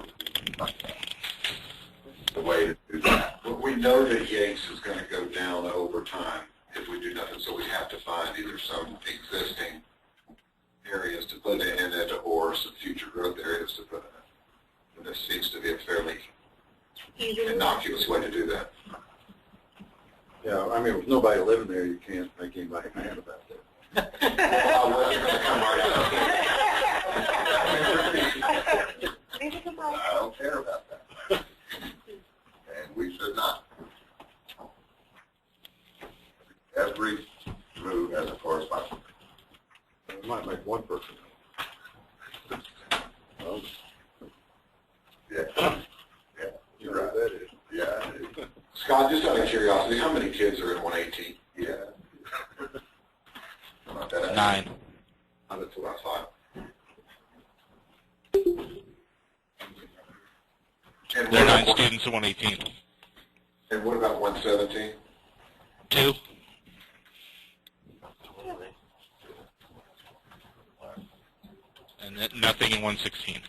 S1: the way to do that. But we know that Yates is going to go down over time if we do nothing, so we have to find either some existing areas to put in it or some future growth areas to put in it. And this seems to be a fairly innocuous way to do that.
S5: Yeah, I mean, with nobody living there, you can't make anybody mad about that.
S10: I wasn't going to come right out. I don't care about that. And we should not. Every move has a correspondence.
S5: It might make one person. Oh,
S1: Yeah. Yeah,
S5: you know what that is.
S1: Yeah.
S10: Scott, just out of curiosity, how many kids are in 118?
S1: Yeah. Not that
S2: 9.
S10: That's what I thought. And
S2: There are
S10: what
S2: 9
S10: about-
S2: students in 118.
S10: And what about 117?
S2: 2. And then nothing in 116.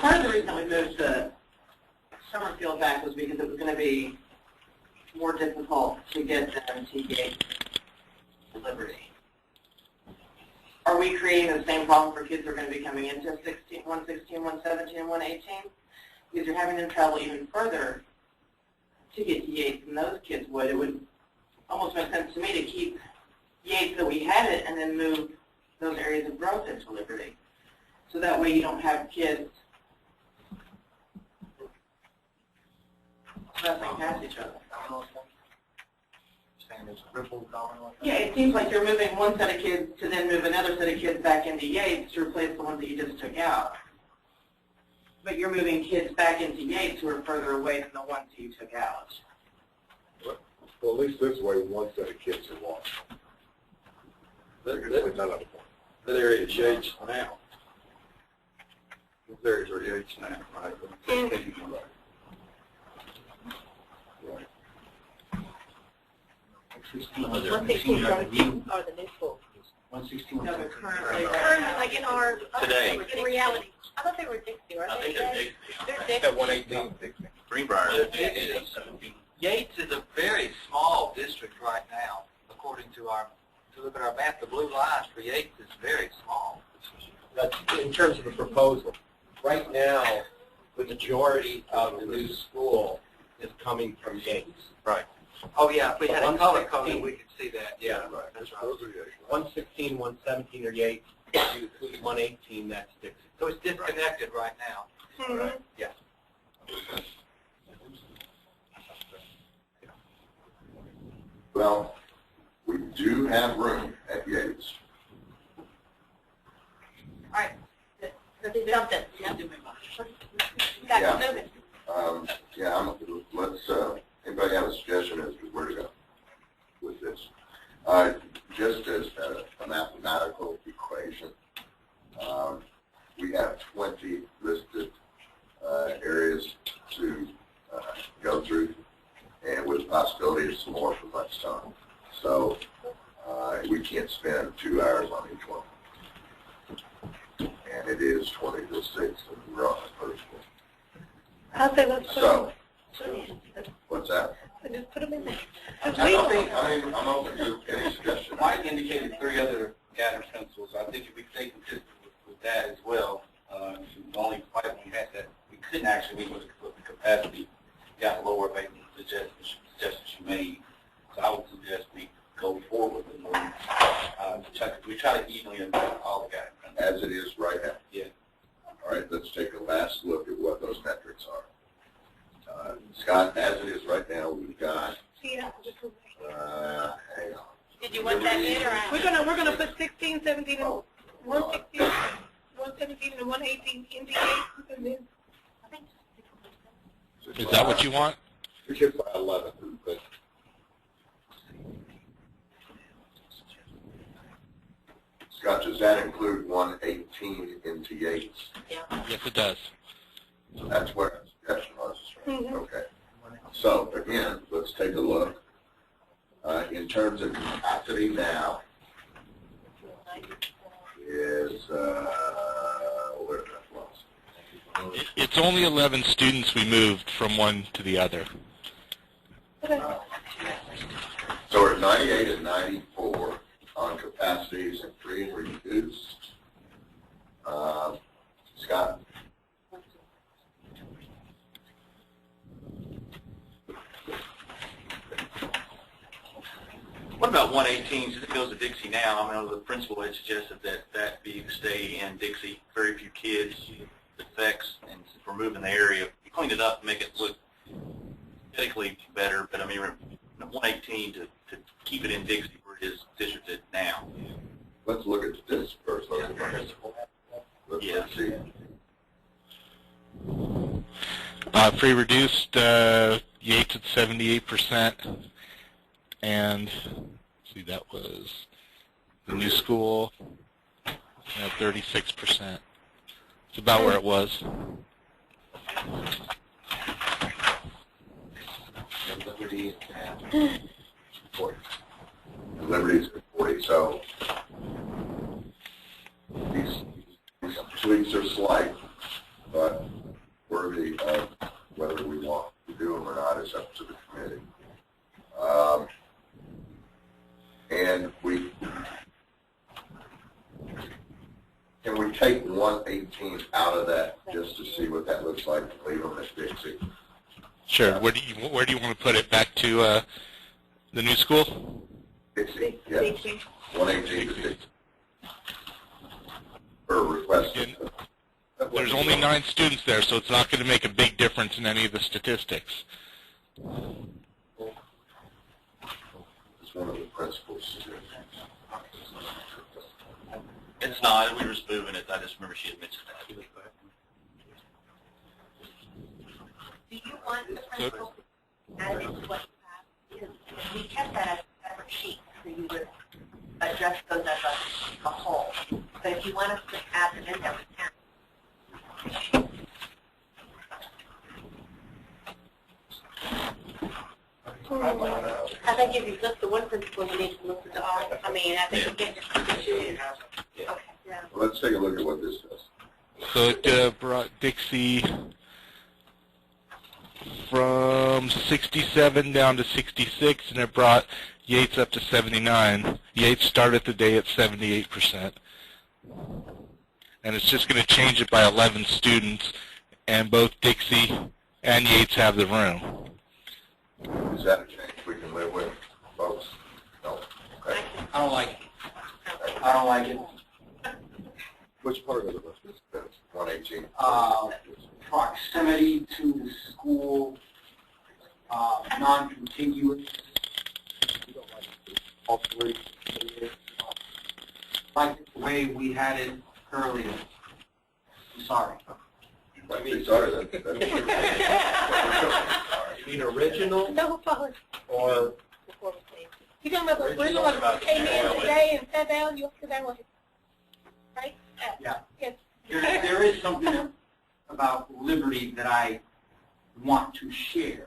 S8: Part of the reason we moved the Summerfield back was because it was going to be more difficult to get them to Yates and Liberty. Are we creating the same problem for kids who are going to be coming into 116, 117, and 118? Because you're having them travel even further to get to Yates than those kids would. It would almost make sense to me to keep Yates that we had it and then move those areas of growth into Liberty. So that way you don't have kids wrestling past each other. Yeah, it seems like you're moving one set of kids to then move another set of kids back into Yates to replace the ones that you just took out. But you're moving kids back into Yates who are further away than the ones you took out.
S5: Well, at least this way, one set of kids are watching. That area is Yates now. Those areas are Yates now, right? Right.
S11: 116 are the new school.
S12: 116.
S8: No, they're currently.
S11: Currently, like in our,
S4: Today.
S11: in reality. I thought they were Dixie, right?
S4: I think they're Dixie.
S11: They're
S7: At
S11: Dixie.
S7: 118.
S4: Greenbrier is 17.
S9: Yates is a very small district right now, according to to look at our map, the blue lines for Yates is very small.
S6: That's in terms of the proposal. Right now, the majority of the new school is coming from Yates.
S4: Right.
S9: Oh, yeah, if we had a color
S6: 116.
S9: code, we could see that.
S6: Yeah.
S5: Right.
S9: That's right.
S5: Those are Yates.
S6: 116, 117 are Yates. If you include 118, that's Dixie.
S9: So it's disconnected right now.
S11: Mhm.
S6: Yeah.
S1: Well, we do have room at Yates.
S11: All right. Let's do something. Yep.
S1: Yeah.
S11: Got to move it.
S1: Yeah, let's, anybody have a suggestion as to where to go with this? Just as a mathematical equation, we have 20 listed areas to go through, and with the possibility of some more for Blackstone. So we can't spend 2 hours on each one. And it is 20 to 6, and we're on the first one.
S11: I'll say let's put
S1: So,
S11: them.
S1: what's that?
S11: Just put them in there.
S1: I'm open to any suggestion.
S7: Mike indicated 3 other guidance principles. I think if we take consistent with that as well, the only fight we had that we couldn't actually meet was the capacity got lower based on the suggestions you made. So I would suggest we go forward with them. We try to evenly impact all the guidance principles.
S1: As it is right now.
S7: Yeah.
S1: All right, let's take a last look at what those metrics are. Scott, as it is right now, we've got,
S11: Yeah, just
S1: hang on.
S11: Did you want that in or out? We're gonna put 16, 17, and 116, 117, and 118 into Yates, and then
S2: Is that what you want?
S5: We should by 11, but
S1: Scott, does that include 118 into Yates?
S2: Yes, it does.
S1: That's where the suggestion was.
S11: Mhm.
S1: Okay. So again, let's take a look. In terms of capacity now, is where did that was?
S2: It's only 11 students we moved from one to the other.
S1: So we're at 98 and 94 on capacities and free and reduced. Scott?
S4: What about 118, since it goes to Dixie now? I know the principal had suggested that be stay in Dixie. Very few kids, effects, and since we're moving the area, we cleaned it up to make it look technically better, but I mean, 118 to keep it in Dixie where it is districted now.
S1: Let's look at this first. Let's
S4: Yeah.
S1: see.
S2: Free reduced, Yates at 78%, and let's see, that was the new school at 36%. It's about where it was.
S1: Liberty and 40. Liberty's at 40. So these tweaks are slight, but worthy of whether we want to do them or not is up to the committee. And can we take 118 out of that just to see what that looks like? Leave them at Dixie.
S2: Sure. Where do you want to put it? Back to the new school?
S1: Dixie, yes. 118 to Dixie. Or request.
S2: There's only 9 students there, so it's not going to make a big difference in any of the statistics.
S1: It's one of the principals.
S4: It's not. We were just moving it. I just remember she had mentioned that.
S13: Do you want the principal added into what you have? Because we kept that as a separate sheet for you to address those as a whole. But if you want us to add them in, that we can.
S11: I think if you look to one principal, you need to look to all. I mean, I think again,
S13: Okay, yeah.
S1: Well, let's take a look at what this does.
S2: So it brought Dixie from 67 down to 66, and it brought Yates up to 79. Yates started the day at 78%. And it's just going to change it by 11 students, and both Dixie and Yates have the room.
S1: Is that a change we can live with, folks? No. Okay.
S12: I don't like it. I don't like it.
S1: Which part of it was this? 118.
S12: Proximity to the school, non-contiguous. All three. Like the way we had it earlier. I'm sorry.
S1: I mean, sorry.
S6: You mean original
S11: no apology.
S6: or?
S11: You talking about the original one that came in today and sat down? You sit down with it, right?
S12: Yeah.
S11: Yes.
S12: There is something about liberty that I want to share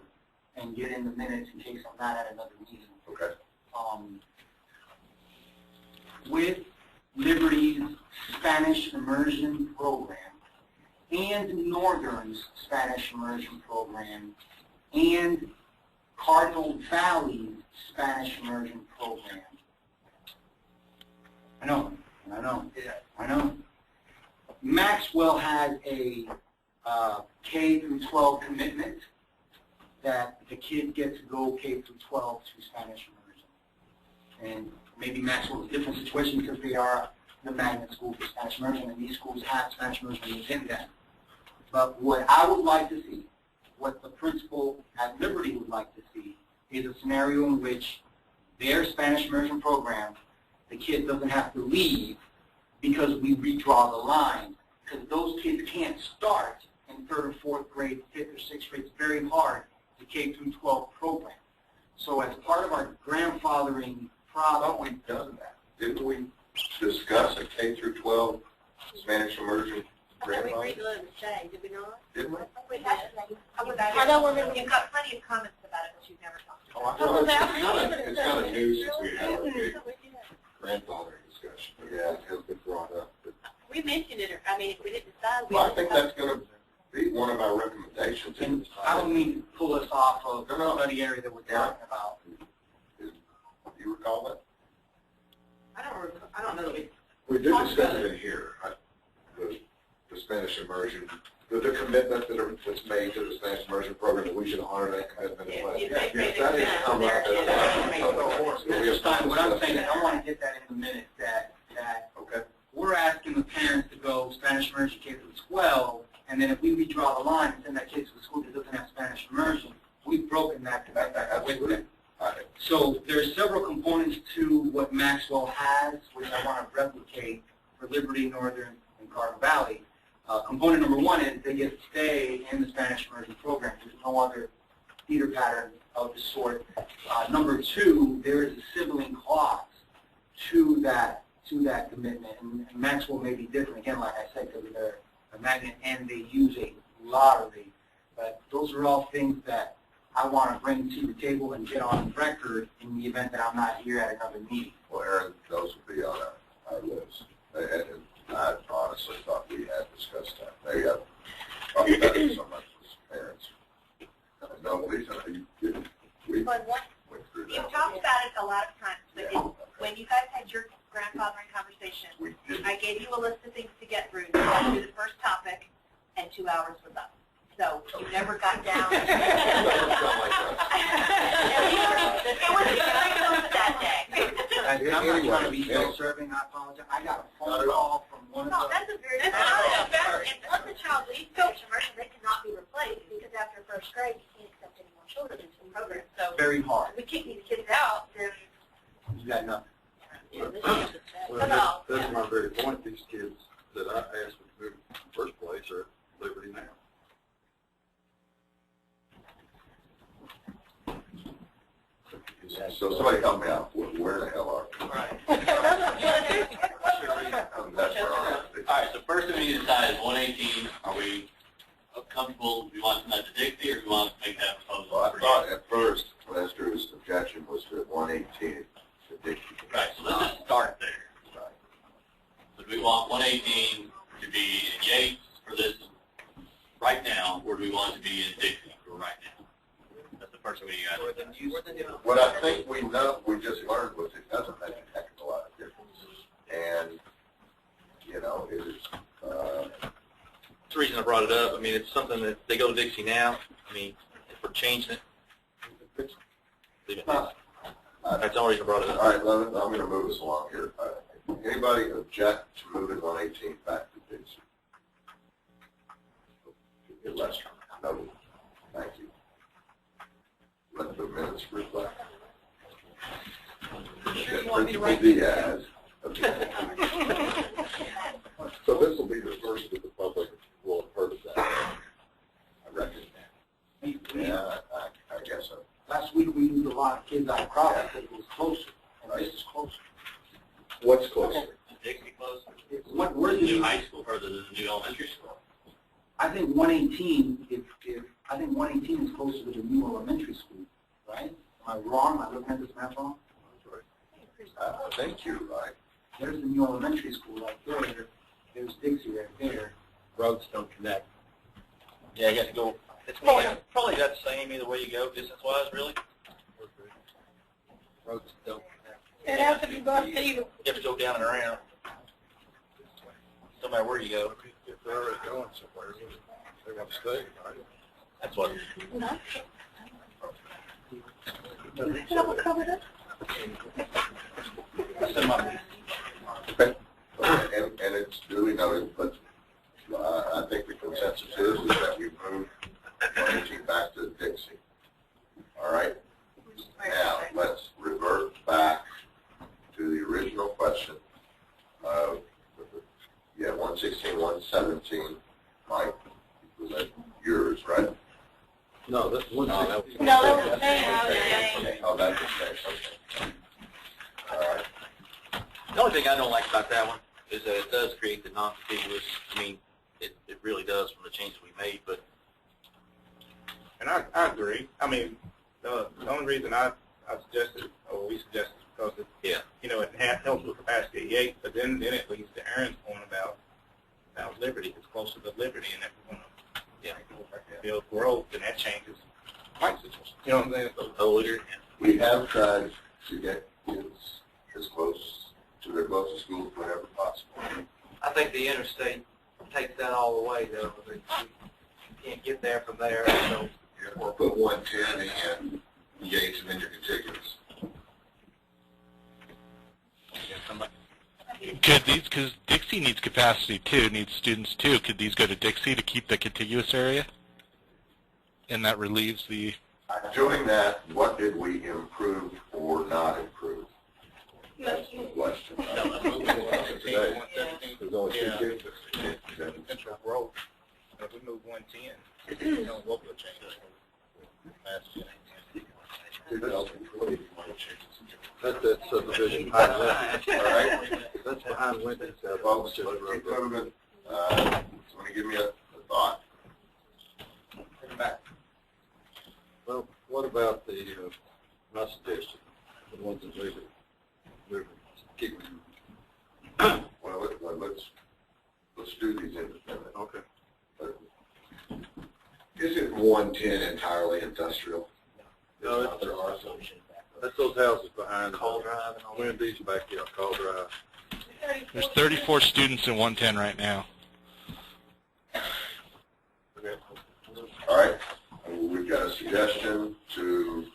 S12: and get in the minutes in case I'm not at another meeting.
S1: Okay.
S12: With Liberty's Spanish immersion program and Northern's Spanish immersion program and Cardinal Valley's Spanish immersion program. I know. Maxwell has a K through 12 commitment that the kid gets to go K through 12 to Spanish immersion. And maybe Maxwell's a different situation because they are the magnet school for Spanish immersion, and these schools have Spanish immersion within them. But what I would like to see, what the principal at Liberty would like to see, is a scenario in which their Spanish immersion program, the kid doesn't have to leave because we redraw the line. Because those kids can't start in 3rd or 4th grade, 5th or 6th grade. It's very hard to K through 12 program. So as part of our grandfathering problem,
S1: We've done that. Didn't we discuss a K through 12 Spanish immersion grandfather?
S11: We agreed to let them stay, did we not?
S1: Didn't we?
S11: I don't remember.
S13: You've got plenty of comments about it, but you've never talked about it.
S1: Well, it's kind of new since we had our big grandfathering discussion. Yeah, it has been brought up. But,
S11: We mentioned it, I mean, if we didn't decide, we
S1: well, I think that's going to be one of our recommendations.
S12: and I don't mean to pull us off of the
S1: No.
S12: study area that we're talking about.
S1: Do you recall that?
S8: I don't know that we
S10: We did discuss it in here, the Spanish immersion, the commitment that's made to the Spanish immersion program, that we should honor that commitment as well.
S8: Yes,
S1: that is come up as
S12: What I'm saying is I want to get that in the minutes that
S1: Okay.
S12: we're asking the parents to go Spanish immersion K through 12, and then if we redraw the line and send that kid to a school that doesn't have Spanish immersion, we've broken that commitment with them. So there's several components to what Maxwell has, which I want to replicate for Liberty, Northern, and Cardinal Valley. Component number one is they get to stay in the Spanish immersion program. There's no other theater pattern of the sort. Number two, there is a sibling clause to that commitment, and Maxwell may be different. Again, like I said, because they're a magnet and they use a lottery. But those are all things that I want to bring to the table and get on record in the event that I'm not here at another meeting.
S1: Well, Aaron, those would be on our list. And I honestly thought we had discussed that. Maybe I've talked about it so much with parents. No, Lisa, we went through
S13: You've
S1: that.
S13: talked about it a lot of times, but when you guys had your grandfathering conversation,
S1: We did.
S13: I gave you a list of things to get through. You got through the first topic, and 2 hours was up. So you never got down. It was very close that day.
S12: I'm not trying to be self-serving, I apologize. I got a phone call from one
S13: No,
S12: of the...
S13: that's a very good point. And once a child leaves Spanish immersion, they cannot be replaced because after 1st grade, you can't accept any more children into the program. So
S12: Very hard.
S13: if we kick these kids out, then
S12: You got nothing.
S5: Well, that's my very point. These kids that I asked to move in the first place are at Liberty now.
S1: So somebody help me out. Where the hell are we?
S9: Right.
S1: that's where I'm at.
S4: All right, so first thing we need to decide is 118, are we comfortable, do we want to send that to Dixie, or do we want to make that proposal?
S1: Well, I thought at first, Lester's objection was to 118 to Dixie.
S4: Right, so let's just start there.
S1: Right.
S4: So do we want 118 to be in Yates for this right now, or do we want it to be in Dixie for right now? That's the first thing we got.
S1: What I think we know, we just learned was it doesn't make a heck of a lot of difference. And, you know, it is,
S4: That's the reason I brought it up. I mean, it's something that they go to Dixie now. I mean, if we're changing it, leave it. That's the only reason I brought it up.
S1: all right, I'm going to move us along here. Anybody object to moving 118 back to Dixie? Lester? No. Thank you. Let the minutes reflect. Principal Diaz. Okay.
S5: So this will be the first that the public will have heard of that.
S1: I reckon. Yeah, I guess so.
S12: Last week, we moved a lot of kids out of Crawford because it was closer, and this is closer.
S5: What's closer?
S4: Is Dixie closer?
S12: Where's
S4: The
S12: the
S4: new
S12: new
S4: high school or the new elementary school?
S12: I think 118, I think 118 is closer to the new elementary school, right? Am I wrong? Am I looking at this map wrong?
S1: I think you're right.
S12: There's the new elementary school right there. There's Dixie right there.
S6: Roads don't connect.
S4: Yeah, I got to go. It's probably that same either way you go, distance-wise, really.
S6: Roads don't connect.
S11: It has to be bused either.
S4: You have to go down and around. No matter where you go.
S5: If they're already going somewhere, they want to stay, right?
S4: That's what.
S11: No. Double covered up.
S1: Okay. And it's duly noted, but I think the consensus is that we move 118 back to Dixie. All right? Now, let's revert back to the original question of, 116, 117, Mike, was that yours, right?
S5: No, that's one thing.
S11: No, that was saying.
S1: Okay. Oh, that's the same, okay. All right.
S4: The only thing I don't like about that one is that it does create the non-contiguous. I mean, it really does from the changes we made, but.
S7: And I agree. I mean, the only reason I suggested, or we suggested, because it, you know, it helps with capacity at Yates, but then it leads to Aaron's point about Liberty. It's closer to Liberty, and if we want to build growth, then that changes price situation. You know what I'm saying? So,
S1: We have tried to get kids as close to their closest schools whenever possible.
S9: I think the interstate takes that all the way, though. You can't get there from there, so.
S10: Or put 110 in Yates and then you're contiguous.
S2: Could these, because Dixie needs capacity too, needs students too, could these go to Dixie to keep the contiguous area? And that relieves the...
S1: Doing that, what did we improve or not improve? Question.
S5: Today, there's only two kids.
S7: potential growth. If we move 110, you know, what will change?
S5: That's that subdivision behind Lincoln.
S1: All right?
S5: That's behind Lincoln.
S1: Folks, let's keep moving. Somebody give me a thought.
S5: Well, what about the, my suggestion, the ones that move, keep moving?
S1: Well, let's do these independently.
S5: Okay.
S10: Isn't 110 entirely industrial?
S5: No,
S10: There are some.
S5: that's those houses behind
S4: Call Drive and all that.
S5: Wendy's back here, Call Drive.
S2: There's 34 students in 110 right now.
S1: All right? We've got a suggestion to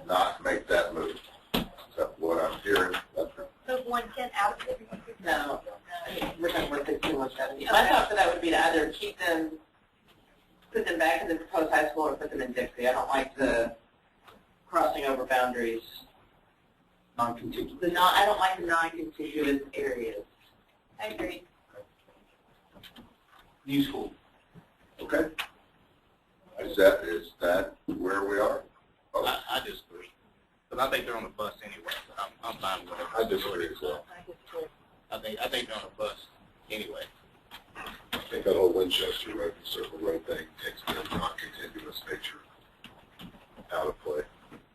S1: not make that move. Is that what I'm hearing?
S13: Move 110 out of it.
S8: No, we're going to work this 170. My thought for that would be to either keep them, put them back in the proposed high school or put them in Dixie. I don't like the crossing over boundaries.
S12: Non-contiguous.
S8: I don't like the non-contiguous areas.
S13: I agree.
S8: New school.
S1: Okay. Is that where we are? Oh,
S7: I disagree. But I think they're on the bus anyway, so I'm fine with it.
S5: I disagree as well.
S7: I think they're on a bus anyway.
S10: I think that whole Winchester Road and Circle Road thing takes the non-contiguous nature out of play.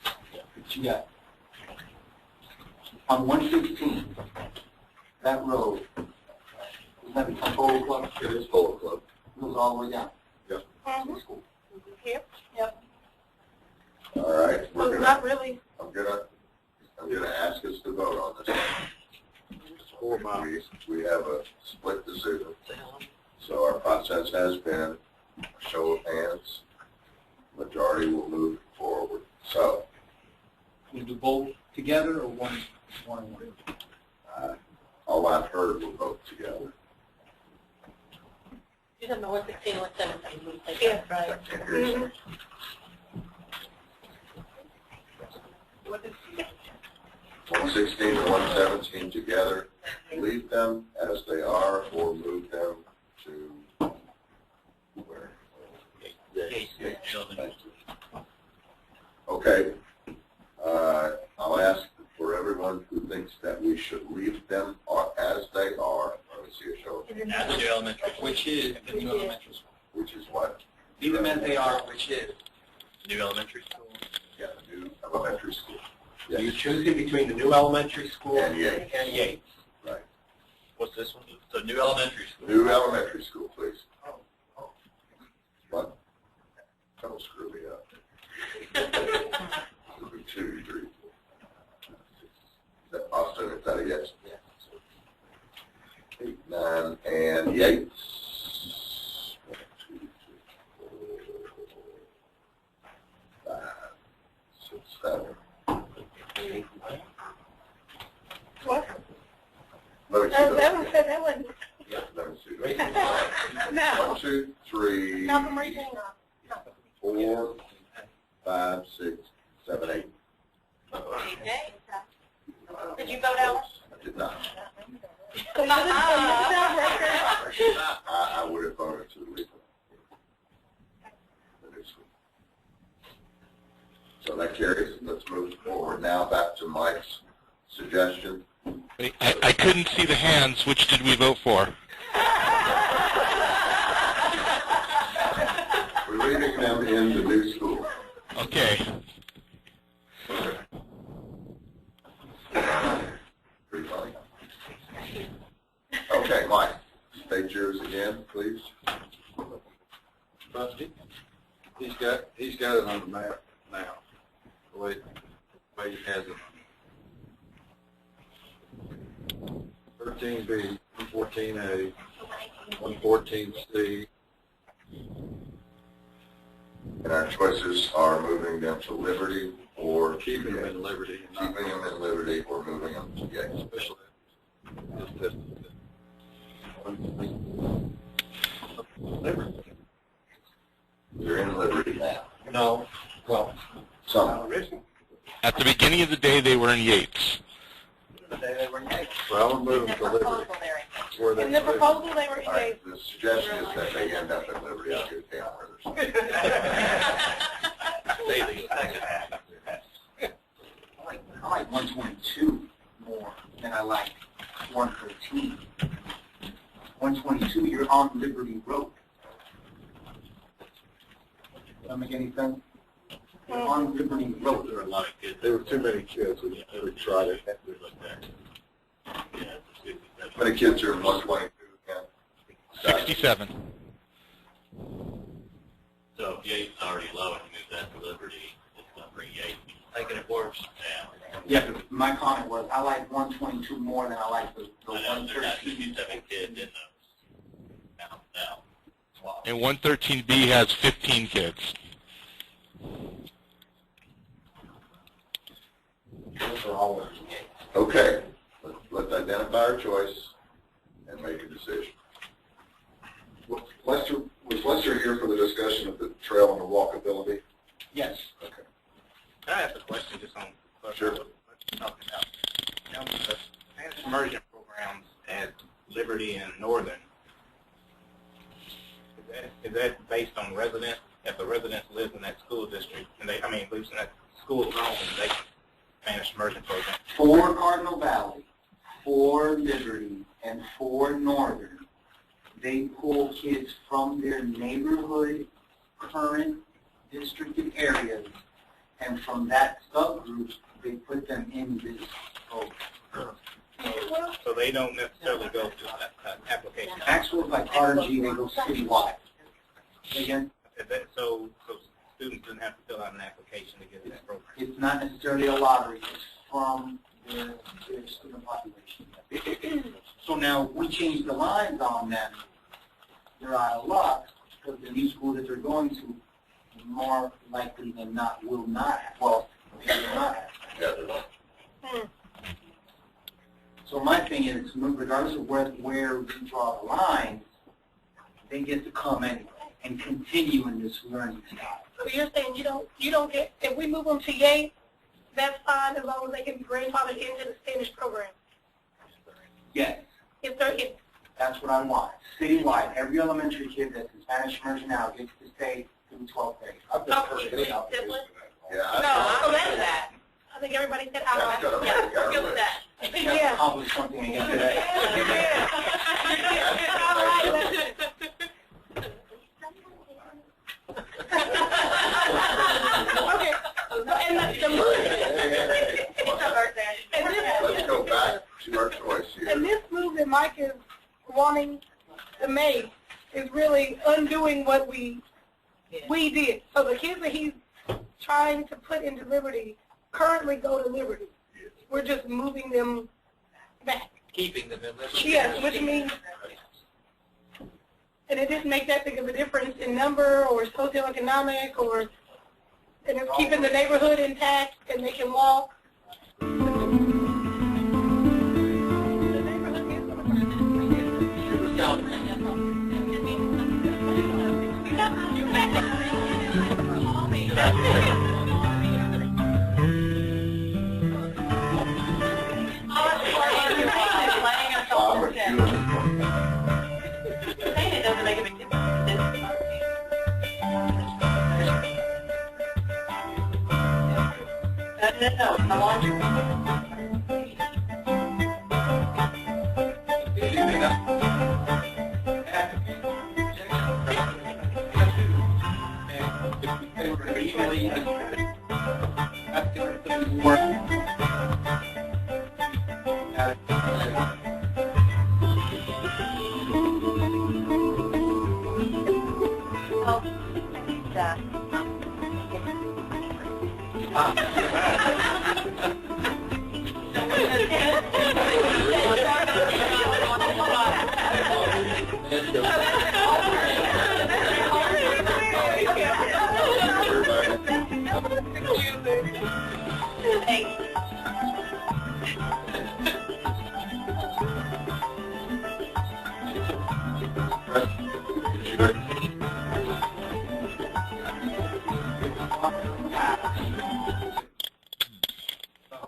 S12: But you got, on 116, that road, is that a Polo Club?
S10: It is Polo Club.
S12: It goes all the way down.
S10: Yep.
S11: Mhm.
S12: School.
S11: Yep. Yep.
S1: All right,
S11: Well,
S1: we're
S11: not
S1: gonna,
S11: really.
S1: I'm gonna ask us to vote on this.
S5: It's 4 miles.
S1: We have a split decision. So our process has been a show of hands. Majority will move forward. So,
S12: Can we do both together or one?
S1: all I've heard will vote together.
S11: You don't know what 16, what 17. Yeah, right. Mhm.
S1: 116 and 117 together, leave them as they are or move them to where? Okay. I'll ask for everyone who thinks that we should leave them as they are. Let me see a show.
S9: At the new elementary,
S12: Which is the new elementary school.
S1: Which is what?
S12: Leave them as they are, which is.
S9: new elementary school.
S1: Yeah, the new elementary school.
S6: You're
S1: Yes.
S6: choosing between the new elementary school
S1: And Yates.
S6: and Yates.
S1: Right.
S9: What's this one? So new elementary school.
S1: New elementary school, please. What? Don't screw me up. 2, 3, 4. Is that Austin? Is that a yes?
S6: Yes.
S1: 8, 9, and Yates. 1, 2, 3, 4, 5, 6, 7.
S11: What?
S1: Let me see
S11: That
S1: those.
S11: one said that wasn't.
S1: Yeah, let me see those.
S11: No.
S1: 1, 2, 3,
S11: Count them right down.
S1: 4, 5, 6, 7, 8.
S11: Okay. Did you vote out?
S1: I did not.
S11: Uh-huh.
S1: I would have voted to leave the new school. So that carries. Let's move forward now back to Mike's suggestion.
S2: I couldn't see the hands. Which did we vote for?
S1: We're leaving them in the new school.
S2: Okay.
S1: Pretty funny. Okay, Mike, state yours again, please.
S5: But he's got it on the map now, the way he has it. 13B, 114A, 114C.
S1: And our choices are moving them to Liberty or
S5: Keeping them in Liberty. and not-
S1: keeping them in Liberty or moving them to Yates.
S5: Especially just this. Liberty.
S1: They're in Liberty now.
S6: No, well,
S1: Some.
S2: At the beginning of the day, they were in Yates.
S12: The day they were in Yates.
S5: Well, I'm moving to Liberty. Where they
S11: In the
S5: live.
S11: proposal, they were
S1: All right,
S11: Yates.
S1: the suggestion is that they end up in Liberty. I'll get down with it.
S12: I like 122 more than I like 113. 122, you're on Liberty Road. Does that make any sense? You're on Liberty Road.
S9: There are a lot of kids.
S5: There were too many kids. We tried it.
S1: How many kids are in 122 again?
S2: 67.
S9: So Yates is already low, and move that to Liberty. It's going to bring Yates, taking it worse down.
S12: Yeah, but my comment was, I like 122 more than I like the
S9: I know there's not
S12: 113.
S9: 57 kids in those. Now. Wow.
S2: And 113B has 15 kids.
S12: Those are all in Yates.
S1: Okay, let's identify our choice and make a decision.
S10: Was Lester here for the discussion of the trail and the walkability?
S12: Yes.
S10: Okay.
S7: Can I ask a question just on
S1: Sure.
S7: what you're talking about? The Spanish immersion programs at Liberty and Northern, is that based on residents? If the residents lives in that school district, and lives in that school zone, and they Spanish immersion program?
S12: For Cardinal Valley, for Liberty and for Northern, they pull kids from their neighborhood current districted areas, and from that subgroup, they put them in this program.
S7: So they don't necessarily go to an application.
S12: Maxwell's like RG, they go citywide. Again,
S7: So students didn't have to fill out an application to get in that program.
S12: it's not necessarily a lottery, it's from their student population. So now, we change the lines on them, they're out of luck, because the new school that they're going to, more likely than not, will not have, well, they will not have. So my thing is, regardless of where we draw the lines, they get to come anyway and continue in this learning style.
S11: So you're saying you don't get, if we move them to Yates, that's fine as long as they can grandfather into the Spanish program?
S12: Yes,
S11: If
S12: that's what I want. Citywide, every elementary kid that's in Spanish immersion now gets to stay through 12th grade.
S5: I've never heard any
S11: No,
S5: application for that.
S10: Yeah.
S11: I'm glad of that. I think everybody said I
S10: That's gotta
S11: yeah,
S10: make- gotta
S11: we're good with
S10: make-
S11: that.
S12: I think I've accomplished something again today.
S11: Okay, and the move.
S10: Let's go back to our choice here.
S11: And this move that Mike is wanting to make is really undoing what we did. So the kids that he's trying to put into Liberty currently go to Liberty. We're just moving them back.
S9: Keeping them in Liberty.
S11: Yes, which means, and it didn't make that big of a difference in number or socioeconomic or, and it's keeping the neighborhood intact and they can walk.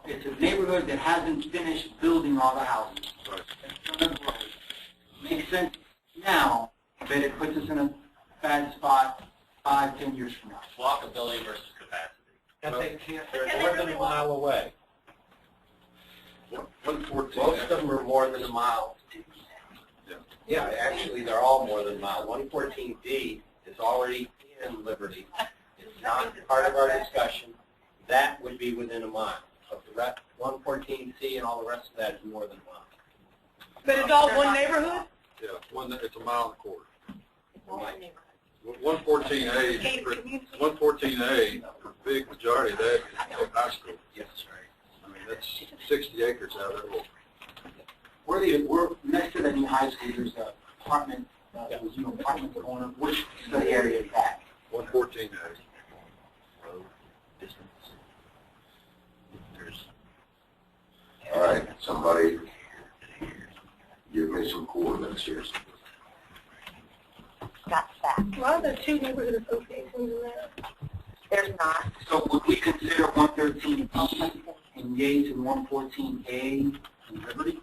S12: It's a neighborhood that hasn't finished building all the houses. It's gonna grow. Makes sense now, but it puts us in a bad spot 5-10 years from now.
S4: Walkability versus capacity.
S6: They're more than a mile away.
S10: 114.
S6: Most of them are more than a mile. Yeah, actually, they're all more than a mile. 114D is already in Liberty. It's not part of our discussion. That would be within a mile. But the rest, 114C and all the rest of that is more than a mile.
S11: But it's all one neighborhood?
S5: Yeah, it's a mile and a quarter.
S11: One neighborhood.
S5: 114A, 114A, the big majority of that is high school.
S6: Yes,
S5: I mean, that's 60 acres out of it.
S12: We're next to the new high school. There's an apartment, apartments going up. Which study area is that?
S5: 114A.
S1: All right, somebody give me some coordinates here.
S13: Got that.
S11: Why are there two neighborhood associations in that?
S13: There's not.
S12: So would we consider 113B in Yates and 114A in Liberty?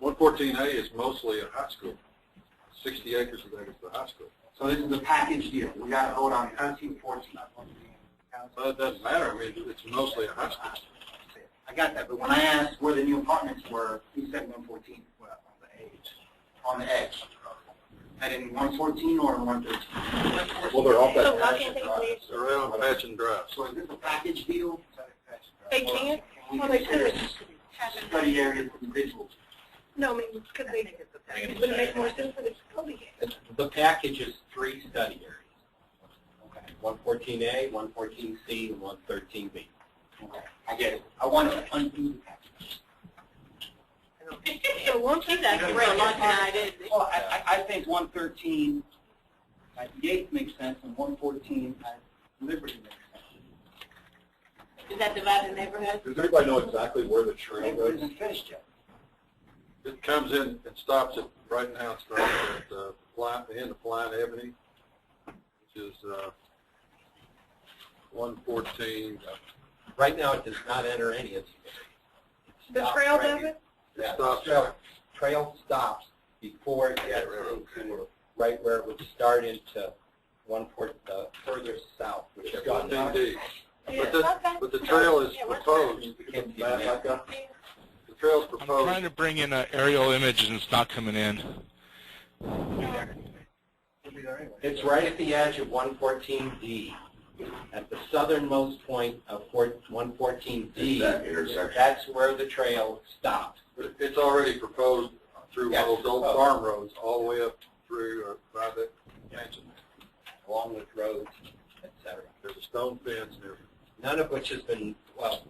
S5: 114A is mostly a high school. 60 acres of that is the high school.
S12: So this is a package deal. We got to vote on 13, 14.
S5: But it doesn't matter. I mean, it's mostly a high school.
S12: I got that, but when I asked where the new apartments were, he said 114.
S7: Well, on the edge.
S12: On the edge. And in 114 or in 113?
S5: Well, they're off
S11: So
S5: that,
S11: why can't they leave?
S5: they're right on Patch and Drive.
S12: So is this a package deal?
S11: They can't?
S12: Can
S11: Well,
S12: we
S11: they could.
S12: consider study areas individuals?
S11: No, I mean, could they, would it make more sense for the facility?
S6: The package is 3 study areas. 114A, 114C, and 113B.
S12: Okay, I get it. I want to undo the package.
S11: So once
S3: He's asking for a lot tonight, isn't he?
S12: Well, I think 113 at Yates makes sense, and 114 at Liberty makes sense.
S3: Is that divided neighborhood?
S5: Does anybody know exactly where the trail
S12: It
S5: goes?
S12: isn't finished yet.
S5: It comes in and stops at, right now it starts at the end of Flying Avenue, which is 114.
S6: Right now, it does not enter any of these areas.
S11: the trail does it?
S6: Yeah,
S5: Stops.
S6: trail stops before it gets into right where it would start into further south, which is
S5: 14D.
S11: Yeah.
S5: But the trail is
S11: Yeah, what's
S5: proposed.
S6: Can't
S5: Matt,
S6: see
S5: like that? The trail's
S2: I'm
S5: proposed.
S2: trying to bring in an aerial image and it's not coming in.
S6: It's right at the edge of 114D. At the southernmost point of 114D,
S1: That intersection.
S6: that's where the trail stops.
S5: But it's already proposed through
S6: Yeah,
S5: one of those old
S6: proposed.
S5: farm roads, all the way up through by that mansion.
S6: Along with roads, etc.
S5: There's a stone fence and everything.
S6: None of which has been, well,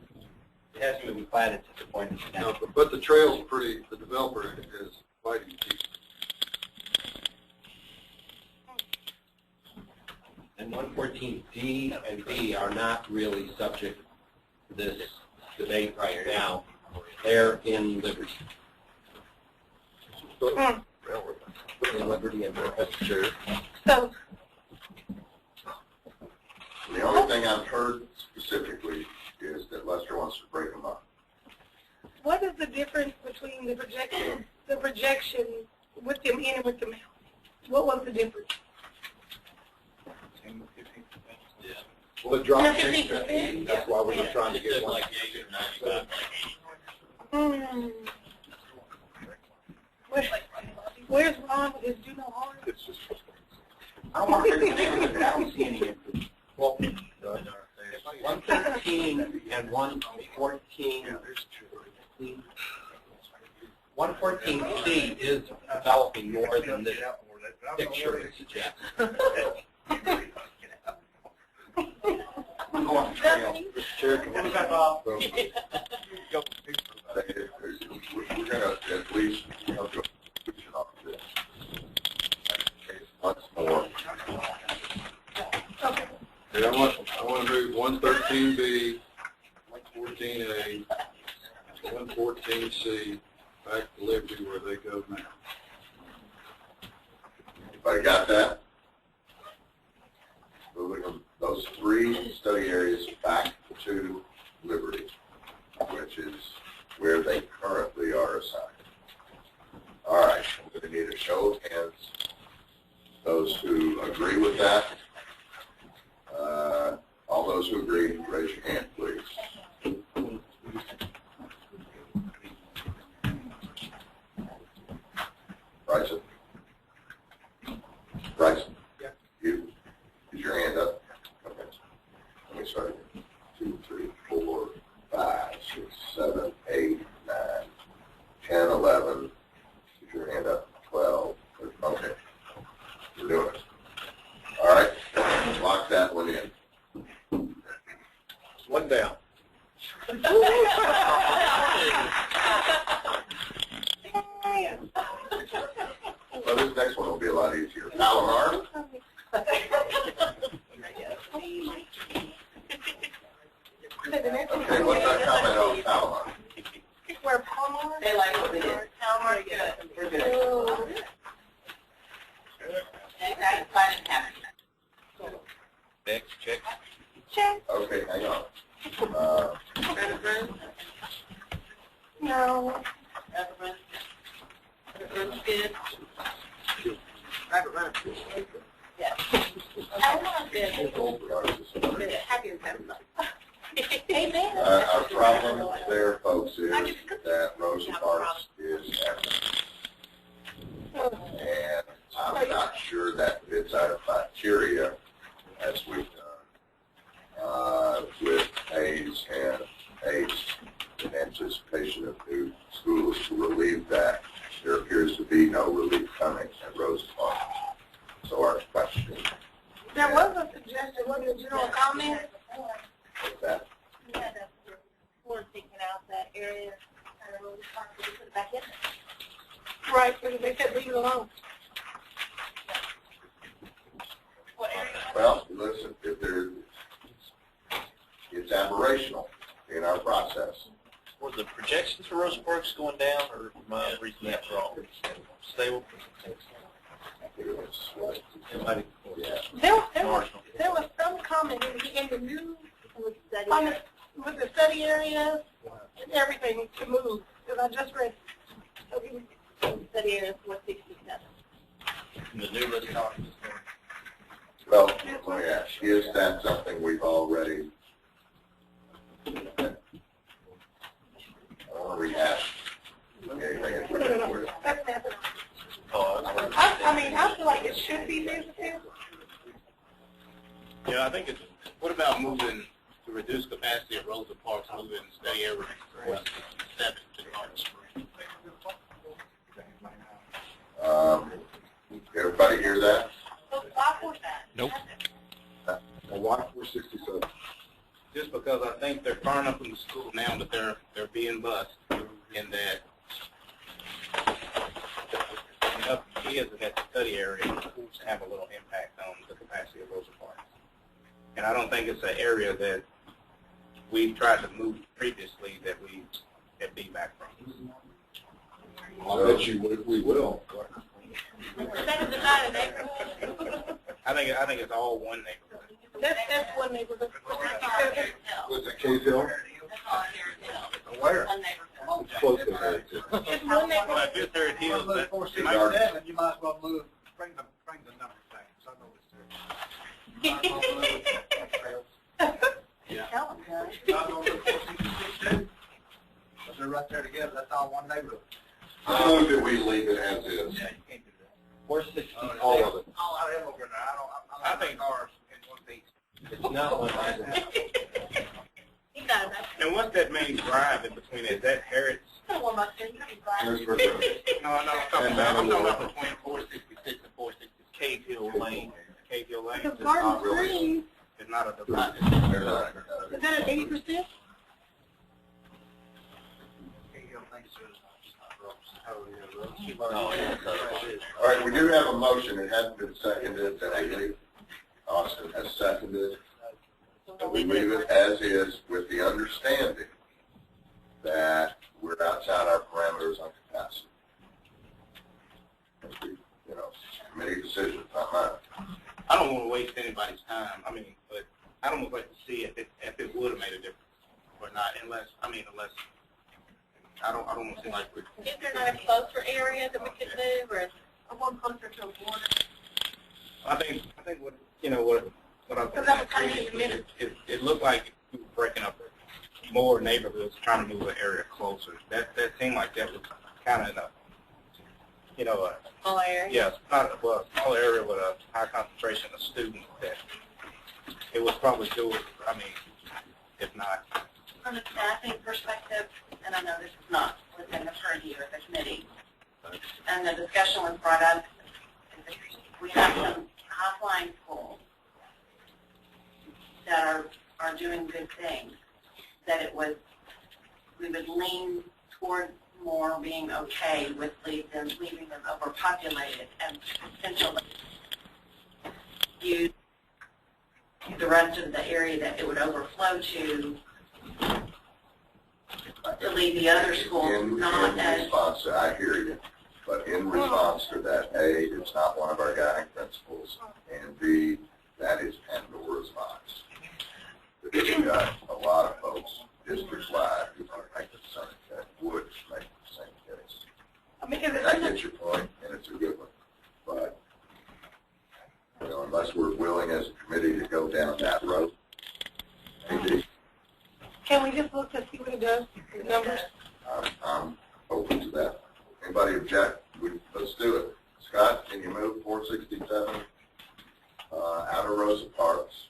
S6: it hasn't been platted to the point it's
S5: No,
S6: now.
S5: but the trail's pretty, the developer is fighting to keep.
S6: And 114D and B are not really subject to this debate right now. They're in Liberty. In Liberty and
S5: Chair.
S11: So,
S1: The only thing I've heard specifically is that Lester wants to break them up.
S11: what is the difference between the projection with them in and with them out? What was the difference?
S5: Well, it dropped
S11: 15%.
S5: That's why we were trying to get one.
S11: Where's Ron with his do no harm?
S5: It's just.
S12: I don't want to I don't see any input.
S6: Well, 113 and 114, 114C is developing more than this picture would suggest.
S12: I'm going to trail.
S5: Mr. Chair, can we
S1: We're going to at least go off this. Once more.
S11: Okay.
S5: Yeah, I want to move 113B, 114A, 114C back to Liberty where they go now.
S1: Anybody got that? Moving them, those 3 study areas back to Liberty, which is where they currently are assigned. All right, we're going to need a show of hands. Those who agree with that, all those who agree, raise your hand, please. Bryson? Bryson?
S6: Yeah.
S1: You? Is your hand up? Okay. Let me start again. 2, 3, 4, 5, 6, 7, 8, 9, 10, 11. Keep your hand up. 12. Okay. We're doing it. All right. Lock that one in.
S5: One down.
S1: Well, this next one will be a lot easier. Palomar? Okay, what's that comment on Palomar?
S11: Where Palomar?
S8: They like what we did. Palomar, good. We're good.
S11: Oh.
S8: Satisfied and happy.
S6: Next, check.
S11: Check.
S1: Okay, hang on.
S11: No.
S8: Everyone's good.
S11: Rabbit run.
S8: Yes.
S11: Palomar.
S1: Old regardless.
S11: Happy and satisfied. Amen.
S1: Our problem there, folks, is that Rosa Parks is evident. And I'm not sure that fits our criteria as we've done with Hayes and Hayes in anticipation of new schools to relieve that. There appears to be no relief coming at Rosa Parks. So our question is
S11: There was a suggestion, wasn't it, general comment?
S1: that
S13: We had a board taking out that area, kind of really hard to put it back in there.
S11: Right, because they said leave it alone.
S13: What area?
S1: well, listen, if there, it's aberrational in our process.
S4: Were the projections for Rosa Parks going down, or am I reading that wrong? Stable?
S1: Yeah.
S11: There was some comment in the news on the, with the study areas and everything to move, because I just read.
S13: Study area 467.
S4: The new list documents.
S1: Well, let me ask, is that something we've already, I don't want to rehash anything in particular.
S11: I mean, I feel like it should be visited.
S7: Yeah, I think it's, what about moving to reduce capacity of Rosa Parks, moving study area 467 to Garden Spring?
S1: Everybody hear that?
S13: So why was that?
S2: Nope.
S5: Why 467?
S7: Just because I think they're far enough from the school now that they're being bused, and that enough kids that the study area to have a little impact on the capacity of Rosa Parks. And I don't think it's an area that we've tried to move previously that we get feedback from.
S5: I bet you we will.
S11: That is not a neighborhood.
S7: I think it's all one neighborhood.
S11: That's one neighborhood.
S5: Was it Case Hill? Where? Close to there.
S11: It's one neighborhood.
S7: But if there it is, that
S12: 467, you might as well move, bring the number back, so I know it's there.
S13: Yeah. Tell them, guys.
S12: Y'all gonna move 466? They're right there together, that's all one neighborhood.
S1: I move that we leave it as is.
S12: Yeah, you can't do that.
S6: 460,
S5: All of it.
S12: All I am over there, I think cars in one piece.
S6: it's not one item.
S11: He got that.
S7: And what's that main drive in between it? Is that Harrods?
S11: I want my thing.
S1: Here's where the-
S7: No, I'm talking about between 466 and 460 Cave Hill Lane. Cave Hill Lane
S11: Because
S7: is
S11: Garden
S7: not really,
S11: Springs,
S7: it's not a divide.
S1: There's not-
S11: is that at 80%?
S1: All right, we do have a motion. It hasn't been seconded. Haley Austin has seconded. And we leave it as is with the understanding that we're outside our parameters on capacity. You know, committee decision, not mine.
S7: I don't want to waste anybody's time. I mean, but I'd almost like to see if it would have made a difference or not, unless I don't want to seem like we're.
S11: Is there not a closer area that we could move, or one closer to a border?
S7: I think what I was
S11: Because that was kind of
S7: previously,
S11: minutes.
S7: it looked like we were breaking up more neighborhoods, trying to move an area closer. That seemed like that was kind of a
S11: Small area?
S7: yes, not a small area with a high concentration of students. That it was probably doable. I mean, if not.
S8: From a staffing perspective, and I know this is not within the purview of the committee, and the discussion was brought up, we have some high-flying schools that are doing good things, that we would lean toward more being okay with leaving them overpopulated and potentially use the rest of the area that it would overflow to leave the other schools not
S1: in
S8: as...
S1: response to, I hear you, but in response to that, A, it's not one of our guiding principles, and B, that is Pandora's box. Because we've got a lot of folks district-wide who are making the same, that would make the same case.
S11: I mean, because
S1: I get your point, and it's a good one, but, unless we're willing as a committee to go down that road, maybe.
S11: Can we just look to see what it does, the numbers?
S1: I'm open to that. Anybody object? Let's do it. Scott, can you move 467 out of Rosa Parks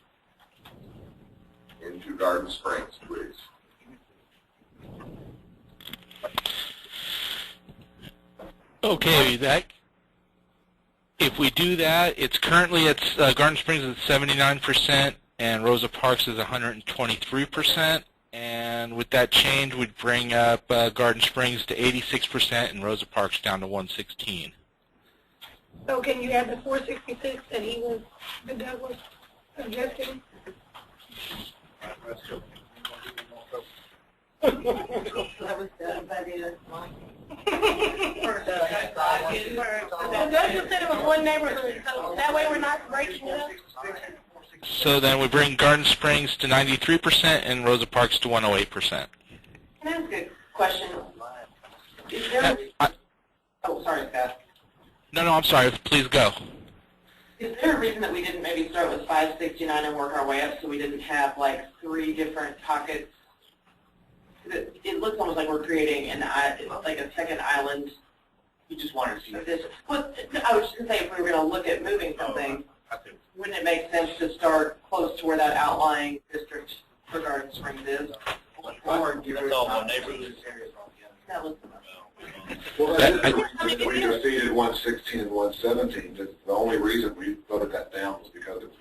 S1: into Garden Springs, please?
S2: Okay, if we do that, it's currently at Garden Springs is 79% and Rosa Parks is 123%. And with that change, we'd bring up Garden Springs to 86% and Rosa Parks down to 116.
S11: So can you add the 466 that Doug was suggesting?
S8: That was done by the
S11: Well, Doug just said it was one neighborhood, so that way we're not breaking it up.
S2: So then we bring Garden Springs to 93% and Rosa Parks to 108%.
S8: Can I ask a question? Is there, oh, sorry, Scott.
S2: No, I'm sorry. Please go.
S8: Is there a reason that we didn't maybe start with 569 and work our way up so we didn't have like 3 different pockets? It looks almost like we're creating like a second island.
S4: You just wanted to see
S8: This, well, I was just going to say, if we were going to look at moving something, wouldn't it make sense to start close to where that outlying district for Garden Springs is? Or do
S4: That's all one neighborhood.
S8: that was
S10: Well, that is the reason we defeated 116 and 117. The only reason we voted that down was because it was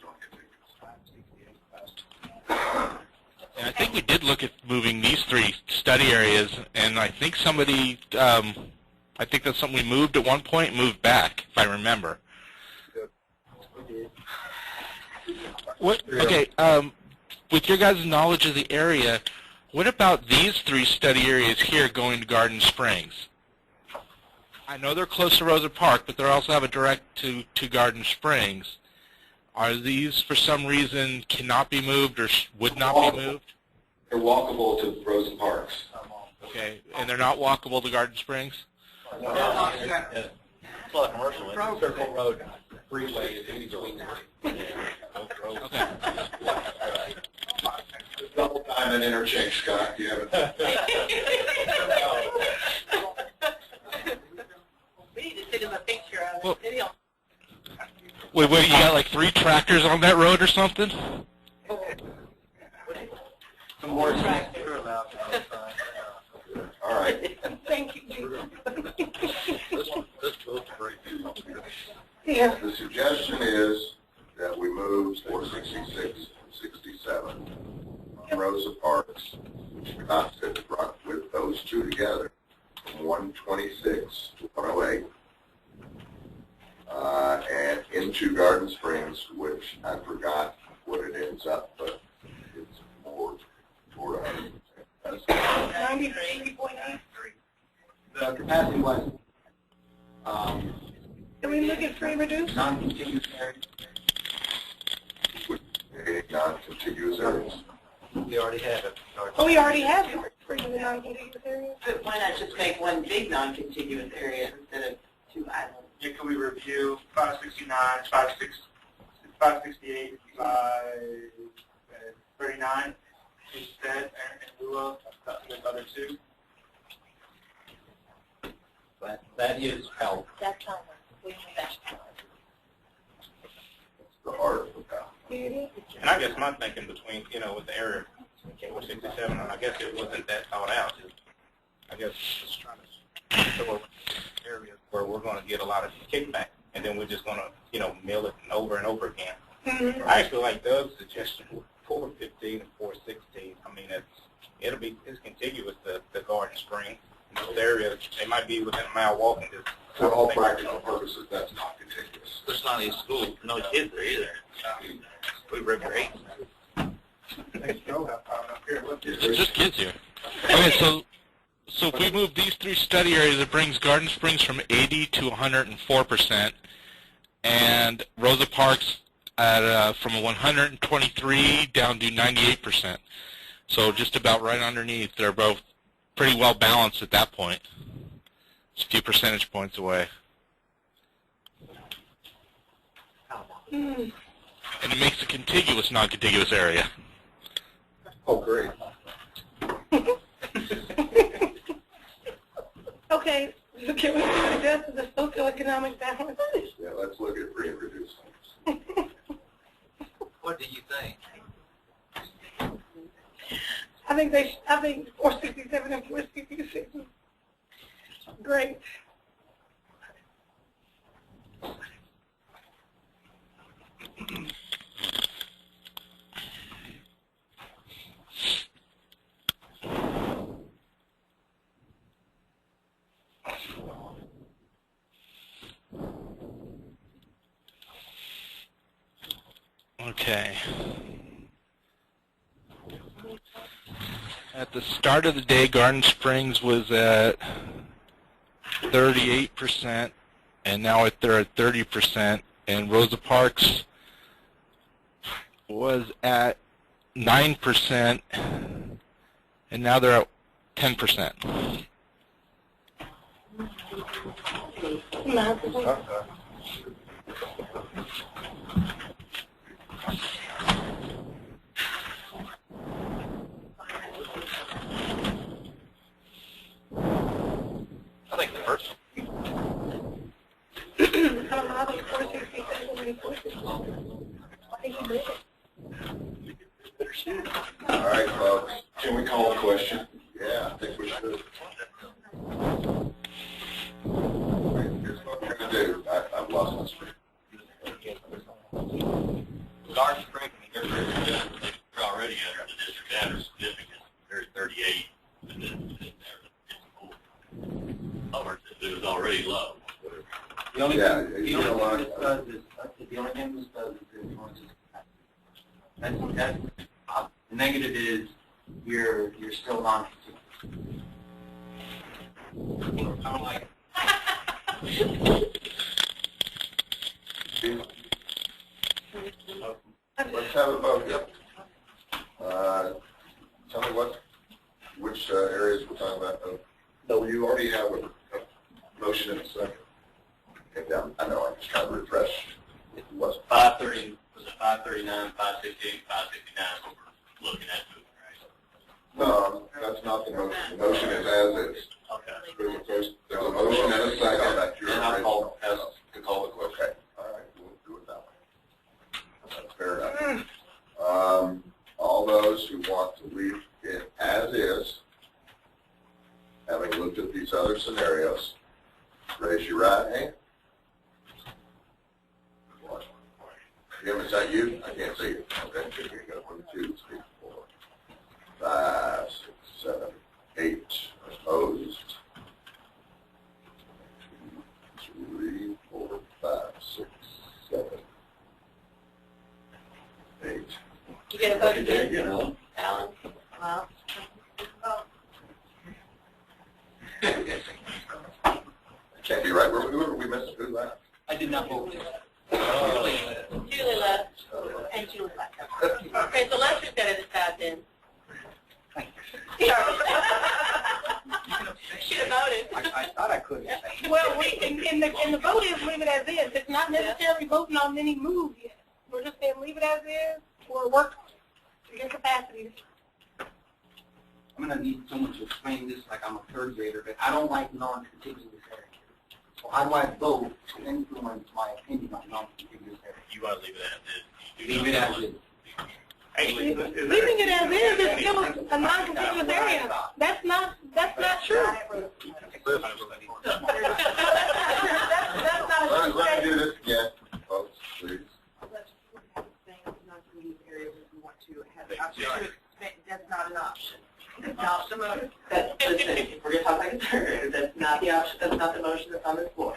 S10: non-contiguous.
S2: And I think we did look at moving these 3 study areas, and I think somebody, I think that's something we moved at one point and moved back, if I remember. Okay, with your guys' knowledge of the area, what about these 3 study areas here going to Garden Springs? I know they're close to Rosa Park, but they also have a direct to Garden Springs. Are these, for some reason, cannot be moved or would not be moved?
S10: They're walkable to Rosa Parks.
S2: Okay, and they're not walkable to Garden Springs?
S4: It's a lot of commercial.
S6: Circle Road, freeway is in between.
S2: Okay.
S10: Double time and interchange, Scott. You haven't.
S8: We need to send him a picture of
S2: Well,
S8: it.
S2: Wait, you got like 3 tractors on that road or something?
S9: Some more tracks are allowed.
S1: All right.
S11: Thank you, Judy.
S5: This vote's great.
S11: Yeah.
S1: The suggestion is that we move 466 and 67 on Rosa Parks, which constitute with those 2 together from 126 to 108, and into Garden Springs, which I forgot what it ends up, but it's more toward
S11: 93.8.
S12: The capacity was
S11: Can we look at 3 reduced?
S12: non-contiguous areas.
S1: non-contiguous areas.
S6: We already have it.
S11: Oh, we already have it for the non-contiguous areas.
S8: But why not just make one big non-contiguous area instead of 2 islands?
S7: Yeah, can we review 569, 568, 539 instead, in lieu of the other 2?
S6: But that is help.
S13: That's how we do that.
S1: It's the heart of the town.
S7: And I guess my thinking between, with the area 467, I guess it wasn't that thought out. I guess just trying to show areas where we're going to get a lot of kickback, and then we're just going to, mill it over and over again.
S11: Mm-hmm.
S7: I actually like Doug's suggestion with 415 and 416. I mean, it's contiguous to the Garden Spring. In those areas, they might be within a mile walking distance.
S10: For all practical purposes, that's not contiguous.
S4: There's not any school, no kids there either. We recreate.
S2: It's just kids here. Okay, so if we move these 3 study areas, it brings Garden Springs from 80 to 104%, and Rosa Parks from 123 down to 98%. So just about right underneath. They're both pretty well balanced at that point. It's a few percentage points away.
S11: Mm.
S2: And it makes a contiguous, non-contiguous area.
S5: Oh, great.
S11: Okay, so can we suggest the socioeconomic balance?
S1: Yeah, let's look at free and reduced homes.
S9: What do you think?
S11: I think 467 and 466 is great.
S2: Okay. At the start of the day, Garden Springs was at 38%, and now they're at 30%, and Rosa Parks was at 9%, and now they're at 10%.
S4: I think the first
S11: I think 467 and 466. I think you did it.
S1: All right, folks. Can we call a question? Yeah, I think we should. Here's what we're going to do. I've lost my screen.
S4: Garden Springs, they're already under the district average significance. They're at 38, and then it's lower. It was already low.
S12: The only
S1: Yeah,
S12: thing,
S1: you know what?
S12: this does is, the only thing this does is it influences. That's the negative is you're still non-consistent. I don't like
S1: Let's have a vote. Yep. Tell me which areas we're talking about. No, you already have a motion in a second. Okay, down. I know. I'm just trying to refresh. It was
S4: 530, was it 539, 558, 559 is what we're looking at moving, right?
S1: No, that's not the motion. The motion is as is.
S4: Okay.
S1: There's a motion and a second. That's your
S4: And I'll call,
S1: original.
S4: to call the question.
S1: Okay. All right. We'll do it that way. That's fair enough. All those who want to leave it as is, having looked at these other scenarios, raise your right hand. Jim, is that you? I can't see you. Okay, here you go. 1, 2, 3, 4, 5, 6, 7, 8 opposed. 2, 3, 4, 5, 6, 7, 8.
S11: You get a vote again,
S1: You know.
S11: Alan?
S13: Well,
S1: Can't be right. Who were we missed? Who left?
S12: I did not vote.
S11: Julie left, and Julie left. Okay, so let's just get it decide then. Should have voted.
S12: I thought I could have.
S11: Well, in the vote is leave it as is. It's not necessarily voting on any move yet. We're just saying leave it as is or work to your capacity.
S12: I'm going to need someone to explain this like I'm a third grader, but I don't like non-contiguous areas. So how do I vote to influence my opinion on non-contiguous areas?
S4: You want to leave it as is.
S12: Leave it as is.
S11: Leaving it as is still a non-contiguous area. That's not true.
S1: All right, let me do this again, folks, please.
S8: That's not an option. That's not the motion. Listen, if we're going to talk like a third, that's not the option, that's not the motion that's on the floor.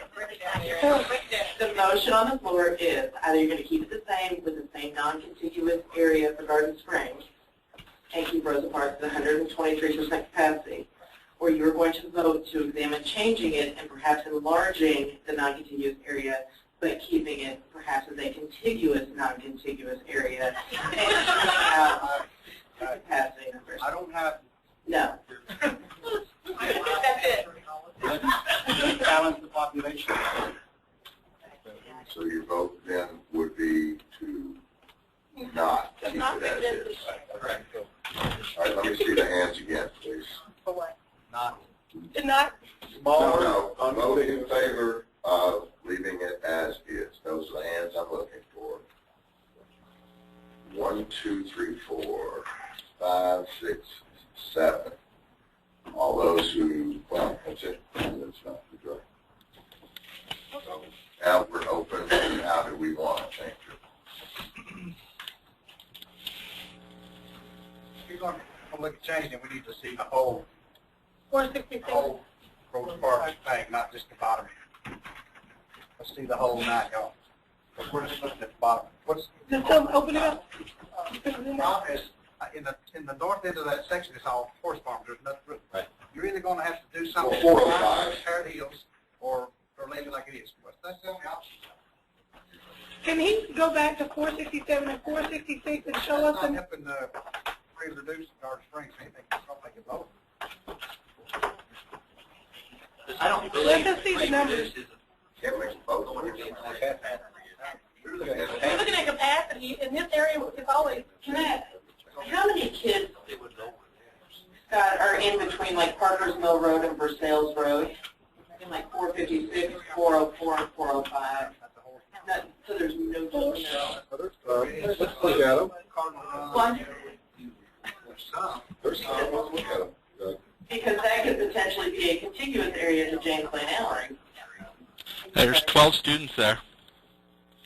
S8: The motion on the floor is either you're going to keep it the same with the same non-contiguous area for Garden Springs and keep Rosa Parks at 123% capacity, or you're going to vote to examine changing it and perhaps enlarging the non-contiguous area, but keeping it perhaps as a contiguous, non-contiguous area. Capacity numbers.
S12: I don't have.
S8: No.
S11: That's it.
S12: Let's balance the population.
S1: So your vote then would be to not keep it as is. All right, let me see the hands again, please. Now we're open, and how do we want to change it?
S5: If you're going to look at changing, we need to see the whole
S11: 466.
S5: Rose Park thing, not just the bottom. Let's see the whole 9 yards. But we're just looking at the bottom. What's
S11: Just open it up.
S5: the problem is, in the north end of that section, it's all horse farms. There's nothing.
S6: Right.
S5: You're either going to have to do something
S1: Well, 405.
S5: Tear the hills, or leave it like it is. That's the only option.
S11: Can he go back to 467 and 466 and show us
S5: Not
S11: them?
S5: helping reduce Garden Springs anything. It's not making both.
S9: I don't believe.
S11: Let us see the numbers.
S1: It makes both.
S11: We're looking at capacity, and this area is always connected.
S8: How many kids, Scott, are in between like Parker's Mill Road and Versailles Road? In like 456, 404, and 405? So there's no children at all?
S5: Let's look at them.
S8: One,
S5: There's some. Let's look at them.
S8: because that could potentially be a contiguous area to James Lane Allen.
S2: There's 12 students there.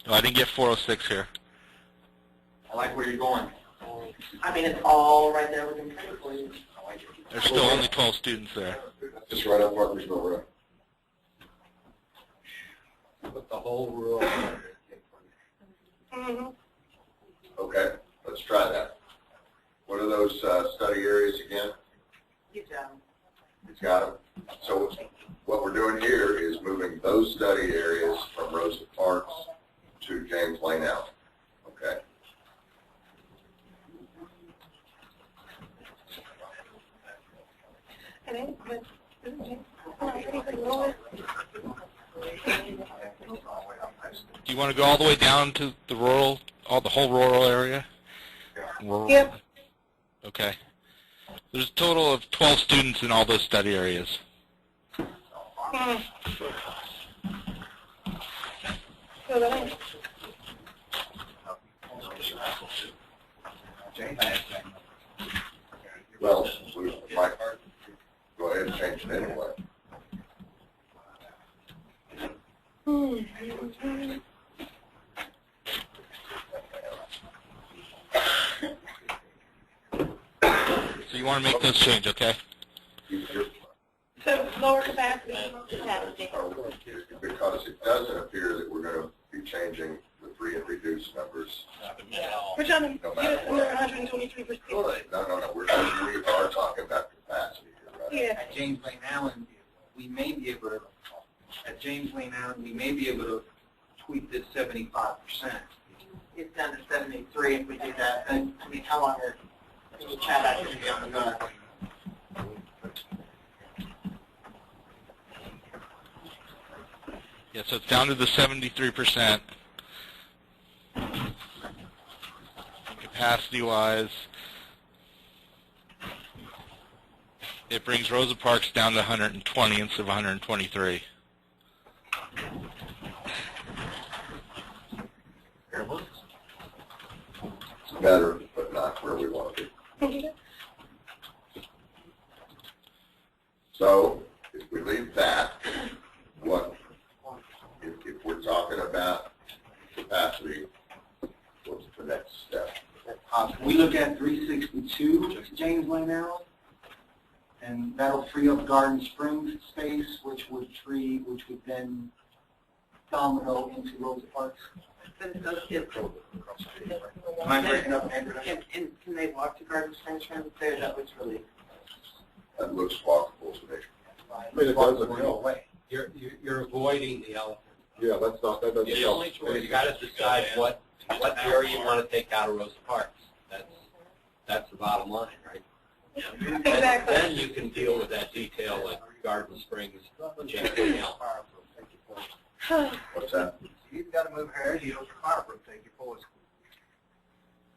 S2: Oh, I didn't get 406 here.
S4: I like where you're going.
S8: I mean, it's all right there within Princeton.
S2: There's still only 12 students there.
S1: Just right up Parker's Mill Road.
S6: Put the whole rural.
S11: Mm-hmm.
S1: Okay, let's try that. What are those study areas again?
S8: He's
S1: It's got them. So what we're doing here is moving those study areas from Rosa Parks to James Lane Allen. Okay.
S11: And then, but,
S2: Do you want to go all the way down to the rural, the whole rural area? Rural?
S11: Yep.
S2: Okay. There's a total of 12 students in all those study areas.
S11: So that
S1: Well, we might go ahead and change it anyway.
S2: So you want to make those change, okay?
S11: so lower capacity.
S1: Because it doesn't appear that we're going to be changing the free and reduced numbers.
S11: We're trying to
S1: No
S11: get
S1: matter
S11: us under
S1: what.
S11: 123%.
S1: No. We are talking about capacity here, right?
S11: Yeah.
S12: At James Lane Allen, we may be able to, tweak this 75%.
S8: It's down to 73 if we do that. And, I mean, how long are the chat out here to be on the gun?
S2: Yeah, so it's down to the 73%. Capacity-wise, it brings Rosa Parks down to 120 instead of 123.
S1: It's better, but not where we want to be. So if we leave that, if we're talking about capacity, what's the next step?
S12: We look at 362 James Lane Allen, and that'll free up Garden Springs space, which would then domino into Rosa Parks.
S8: But those kids,
S12: Am I breaking up, Andrew?
S8: can they walk to Garden Springs from there? That was really,
S1: That looks walkable to me.
S5: I mean, it doesn't help.
S6: You're avoiding the elephant.
S5: Yeah, that doesn't
S6: The
S5: help.
S6: only choice, you got to decide what area you want to take out of Rosa Parks. That's the bottom line, right?
S11: Exactly.
S6: Then you can deal with that detail like Garden Springs, James Lane Allen.
S1: What's that?
S5: You've got to move Harry Hills or Fireproof, take your boys.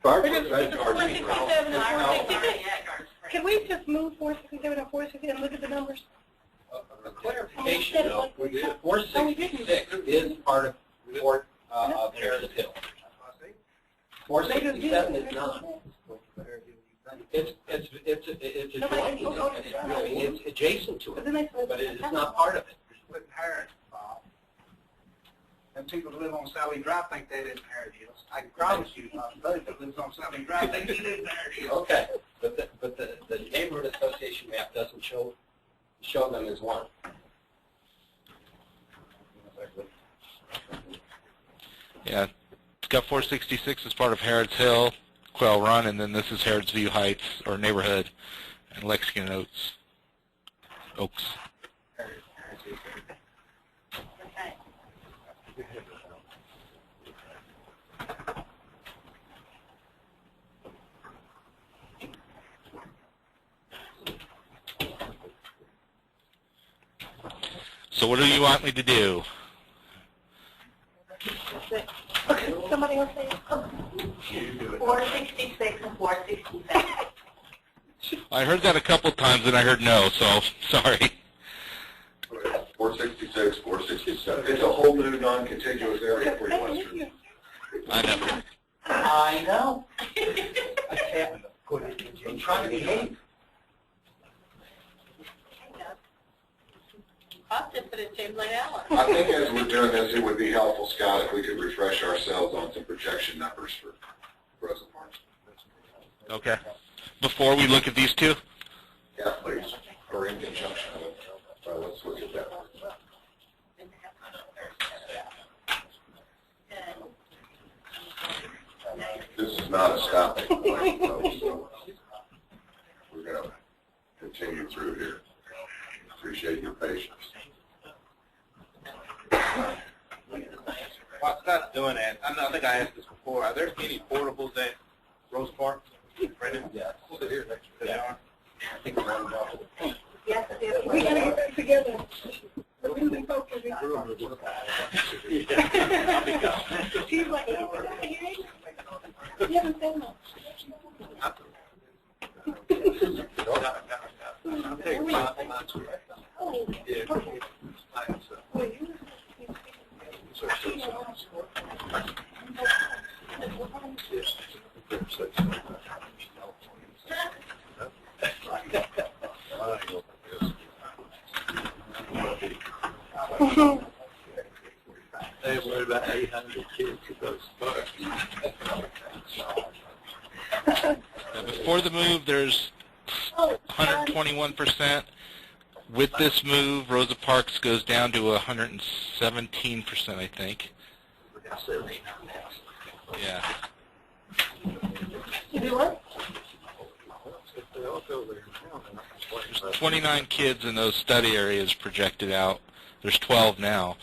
S11: We're just 467 and 466. Can we just move 467 and 460 and look at the numbers?
S6: A clarification, though, 466 is part of Harris Hill. 467 is not. It's adjacent to it, but it is not part of it.
S5: Splitting hairs, Bob.
S7: And people that live on Sally Drive think they live in Hare Hills. I can promise you, my buddy that lives on Sally Drive thinks he lives in Hare Hills.
S6: Okay, but the neighborhood association map doesn't show them as one.
S2: Yeah, it's got 466 as part of Harrods Hill, Quail Run, and then this is Harrods View Heights, or neighborhood, and Lexington Oaks. So what do you want me to do?
S11: Okay, somebody else say it.
S13: 466 and 467.
S2: I heard that a couple times and I heard no, so sorry.
S10: 466, 467. It's a whole new non-contiguous area pretty much.
S2: I know.
S8: I know. I can't put it in. I'm trying to behave.
S11: I'll just put it in Lake Allen.
S10: I think as we're doing this, it would be helpful, Scott, if we could refresh ourselves on some projection numbers for Rosa Parks.
S2: Okay. Before we look at these two?
S10: Yeah, please. Or in conjunction with it. So let's look at that. This is not a stopping point, so we're going to continue through here. Appreciate your patience.
S7: While Scott's doing that, I think I asked this before, are there any portables at Rose Park? Brendan?
S5: Yeah. Sit here next to
S7: There are?
S6: I think we're on top of it.
S13: Yes, it is.
S11: We gotta get back together. We're losing focus. She's like, oh, we're not here. You haven't said much.
S7: I'll take my
S11: Oh,
S7: yeah.
S11: well, you-
S5: They worry about 800 kids at those parks.
S2: Now, before the move, there's 121%. With this move, Rosa Parks goes down to 117%, I think. Yeah.
S11: You do what?
S2: There's 29 kids in those study areas projected out. There's 12 now.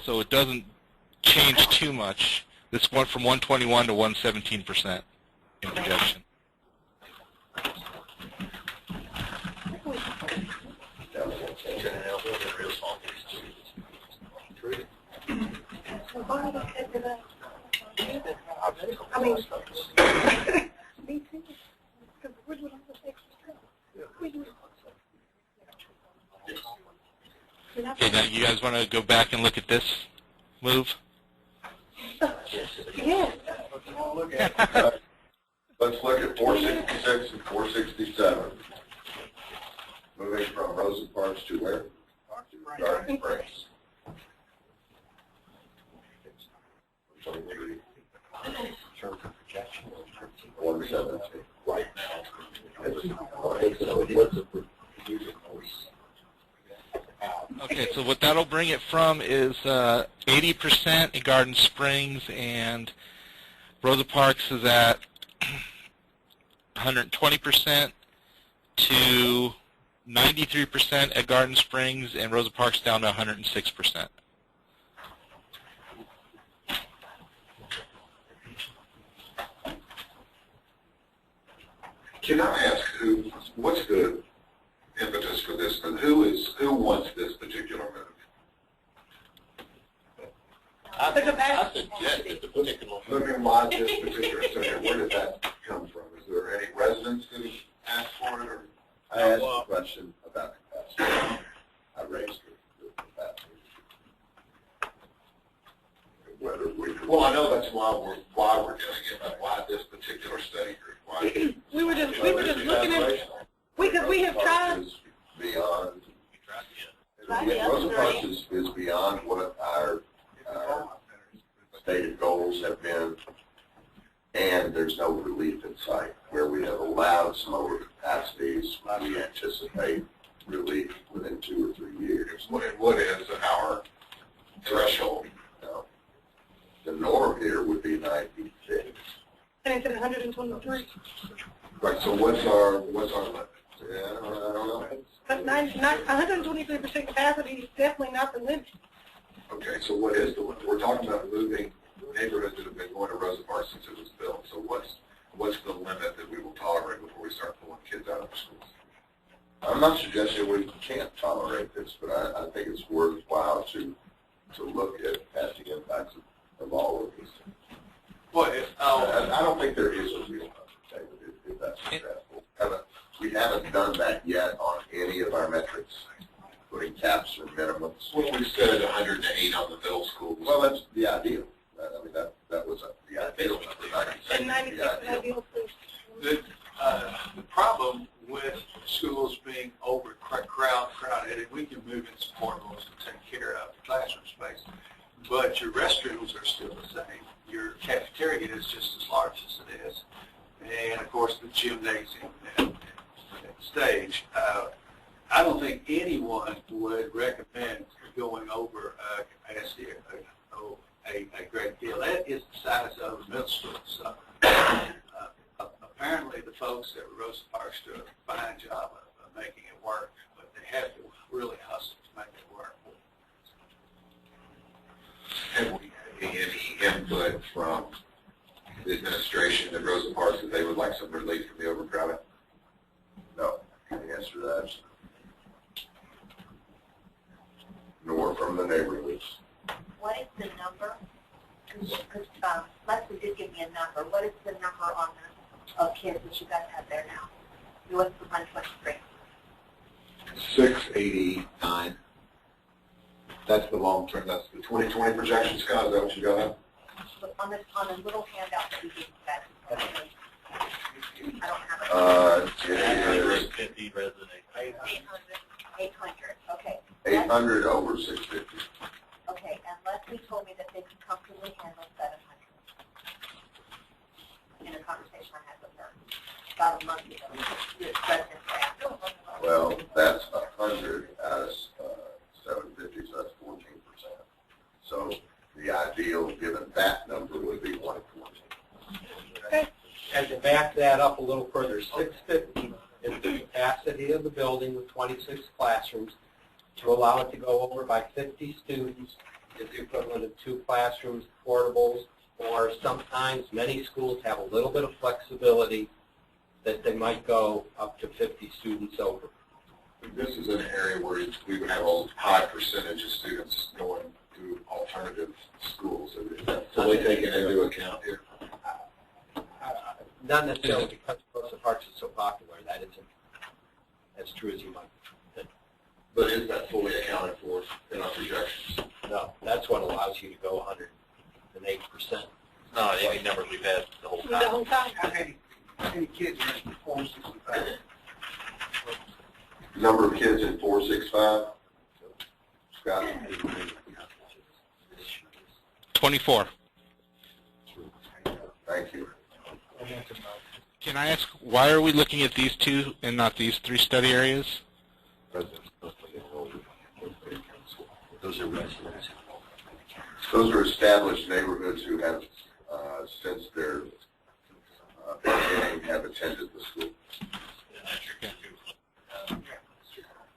S2: So it doesn't change too much. This went from 121 to 117% in projection.
S11: I mean, me too. Because we're doing all this extra stuff. We do.
S2: Okay, now you guys want to go back and look at this move?
S11: Yeah.
S1: Let's look at 466 and 467. Moving from Rosa Parks to where? Garden Springs. 117. Right now.
S2: Okay, so what that'll bring it from is 80% in Garden Springs, and Rosa Parks is at 120% to 93% at Garden Springs, and Rosa Parks down to 106%.
S10: Can I ask what's the impetus for this, and who wants this particular move?
S11: I
S7: suggested the particular.
S10: Moving why this particular center, where did that come from? Is there any residents that have asked for it, or?
S1: I asked a question about capacity. I raised the capacity. Whether we.
S10: Well, I know that's why we're doing it, but why this particular study group? Why?
S11: We were just looking at, we have tried.
S1: Is beyond,
S11: Right, yeah,
S1: Rosa
S11: that's
S1: Parks
S11: right.
S1: is beyond what our there's no relief in sight. Where we have allowed some overcapacities, we anticipate relief within 2 or 3 years.
S10: What is our threshold?
S1: The norm here would be 96.
S11: And it's at 123.
S10: Right, so what's our limit?
S1: Yeah, I don't know.
S11: But 123% capacity is definitely not the limit.
S10: Okay, so what is the limit? We're talking about moving neighborhoods that have been going to Rosa Parks since it was built. So what's the limit that we will tolerate before we start pulling kids out of the schools?
S1: I'm not suggesting we can't tolerate this, but I think it's worthwhile to look at the impacts of all of these.
S10: Well,
S1: I don't think there is a real number, if that's successful. We haven't done that yet on any of our metrics, putting caps or minimums.
S10: when we said 108 on the middle schools.
S1: Well, that's the ideal. I mean, that was the ideal number.
S11: And 96 is ideal too.
S14: The problem with schools being crowded, and we can move in some portables and take care of the classroom space, but your restrooms are still the same. Your cafeteria is just as large as it is, and of course the gymnasium and stage. I don't think anyone would recommend going over capacity a great deal. That is the size of the middle school. So apparently the folks at Rosa Parks do a fine job of making it work, but they have to really hustle to make it work.
S10: Have we had any input from the administration at Rosa Parks that they would like some relief from the overcrowding?
S1: No, the answer to that is no. Nor from the neighborhoods.
S13: What is the number? Because Leslie did give me a number. What is the number on of kids that you guys have there now? What's the 123?
S10: 689. That's the long term. That's the 2020 projection, Scott. Is that what you got?
S13: But on the little handout that we gave you guys, I don't have it.
S1: It is
S4: 50 residents.
S13: 800. Okay.
S1: 800 over 650.
S13: Okay, and Leslie told me that they can comfortably handle 700 in a conversation I had with her about a month ago.
S1: Well, that's 100 out of 750, so that's 14%. So the ideal, given that number, would be 120.
S6: Okay. And to back that up a little further, 650 is the capacity of the building with 26 classrooms. To allow it to go over by 50 students is the equivalent of 2 classrooms, portables, or sometimes many schools have a little bit of flexibility that they might go up to 50 students over.
S10: This is an area where we would have a high percentage of students going to alternative schools. Is that fully taken into account here?
S6: Not necessarily because Rosa Parks is so popular. That isn't as true as you might think.
S10: But is that fully accounted for in our projections?
S6: No, that's what allows you to go 108%.
S4: No, any numbers we've had the whole
S11: The
S4: time.
S11: whole time.
S12: How many kids are in 465?
S1: Number of kids in 465? Scott?
S2: 24.
S1: Thank you.
S2: Can I ask, why are we looking at these 2 and not these 3 study areas?
S10: Those are residents.
S1: Those are established neighborhoods who have, since their beginning, have attended the school.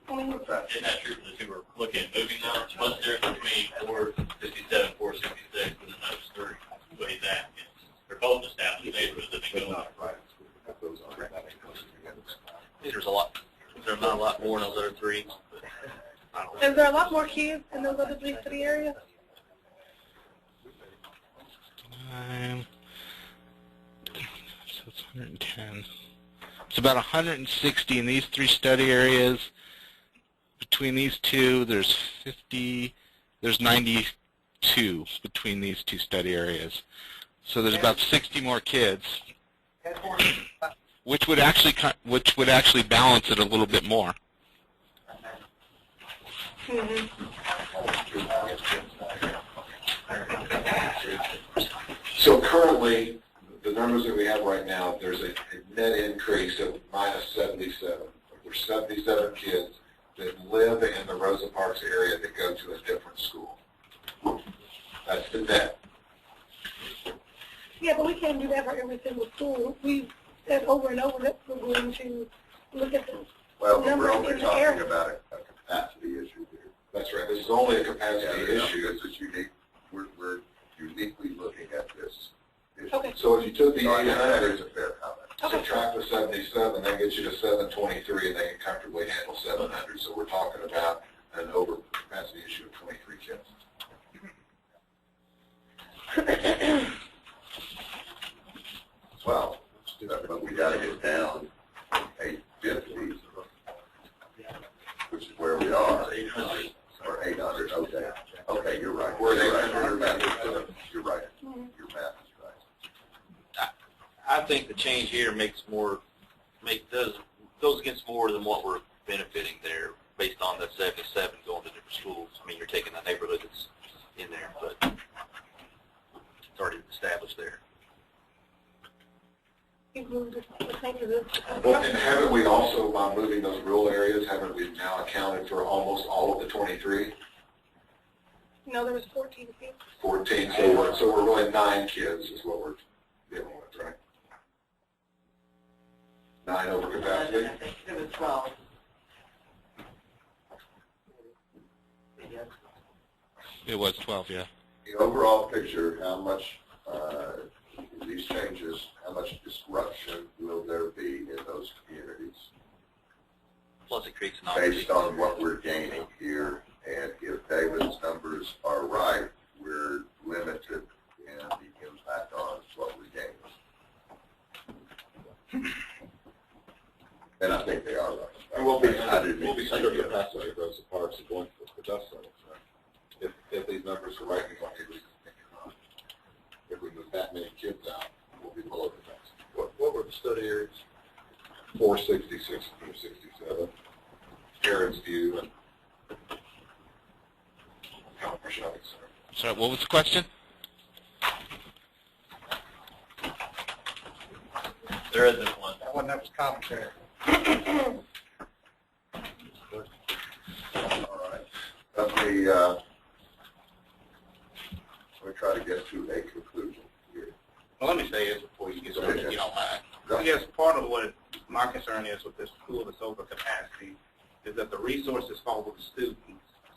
S1: What's that?
S4: Isn't that true for the 2 we're looking at moving now? What's the difference between 457 and 466 with the notes 3? What is that? They're both established neighborhoods that they go
S1: Right.
S4: There's a lot. There's not a lot more in those other 3. I don't know.
S11: Is there a lot more kids in those other 3 city areas?
S2: So it's 110. It's about 160 in these 3 study areas. Between these 2, there's 50. There's 92 between these 2 study areas. So there's about 60 more kids, which would actually balance it a little bit more.
S10: So currently, the numbers that we have right now, there's a net increase of minus 77. There's 77 kids that live in the Rosa Parks area that go to a different school. That's the net.
S11: Yeah, but we can't do that for every single school. We've said over and over that we're going to look at the
S1: Well, but we're
S11: numbers
S1: only
S11: in the
S1: talking
S11: area.
S1: about a capacity issue here.
S10: That's right. This is only a capacity issue.
S1: This is unique. We're uniquely looking at this issue.
S11: Okay.
S10: So if you took the
S1: So I think that
S10: 800,
S1: is a fair comment.
S11: Okay.
S10: subtract the 77, that gets you to 723, and they can comfortably handle 700. So we're talking about an overcapacity issue of 23 kids.
S1: Well, but we got to get down 850, which is where we are. 800 or 800. Okay. Okay, you're right.
S10: We're at
S1: You're right.
S10: 800.
S1: Your math is good. You're right. Your math is right.
S4: I think the change here goes against more than what we're benefiting there based on the 77 going to different schools. I mean, you're taking a neighborhood that's in there, but it's already established there.
S10: Well, and haven't we also, by moving those rural areas, haven't we now accounted for almost all of the 23?
S11: No, there was 14 kids.
S10: 14, so we're really 9 kids is what we're dealing with, right? 9 over capacity?
S8: I think it was 12.
S2: It was 12, yeah.
S1: The overall picture, how much these changes, how much disruption will there be in those communities
S4: Plus, it creates an
S1: based on what we're gaining here? And if David's numbers are right, we're limited in the impact on what we're gaining. And I think they are right.
S5: And we'll be
S1: I didn't
S5: under
S1: mean to say yes.
S5: capacity of Rosa Parks and going for dust settles. Right? If these numbers are right, if we move that many kids out, we'll be below capacity. What were the study areas? 466 and 467. Aaron's View and Calvert Shopping Center.
S2: Sorry, what was the question?
S4: There isn't one.
S12: That was commentary.
S1: All right. Let me try to get to a conclusion here.
S7: Well, let me say this before you get started, if you don't mind.
S1: Go
S7: I
S1: ahead.
S7: guess part of what my concern is with this school that's over capacity is that the resources fall with the students.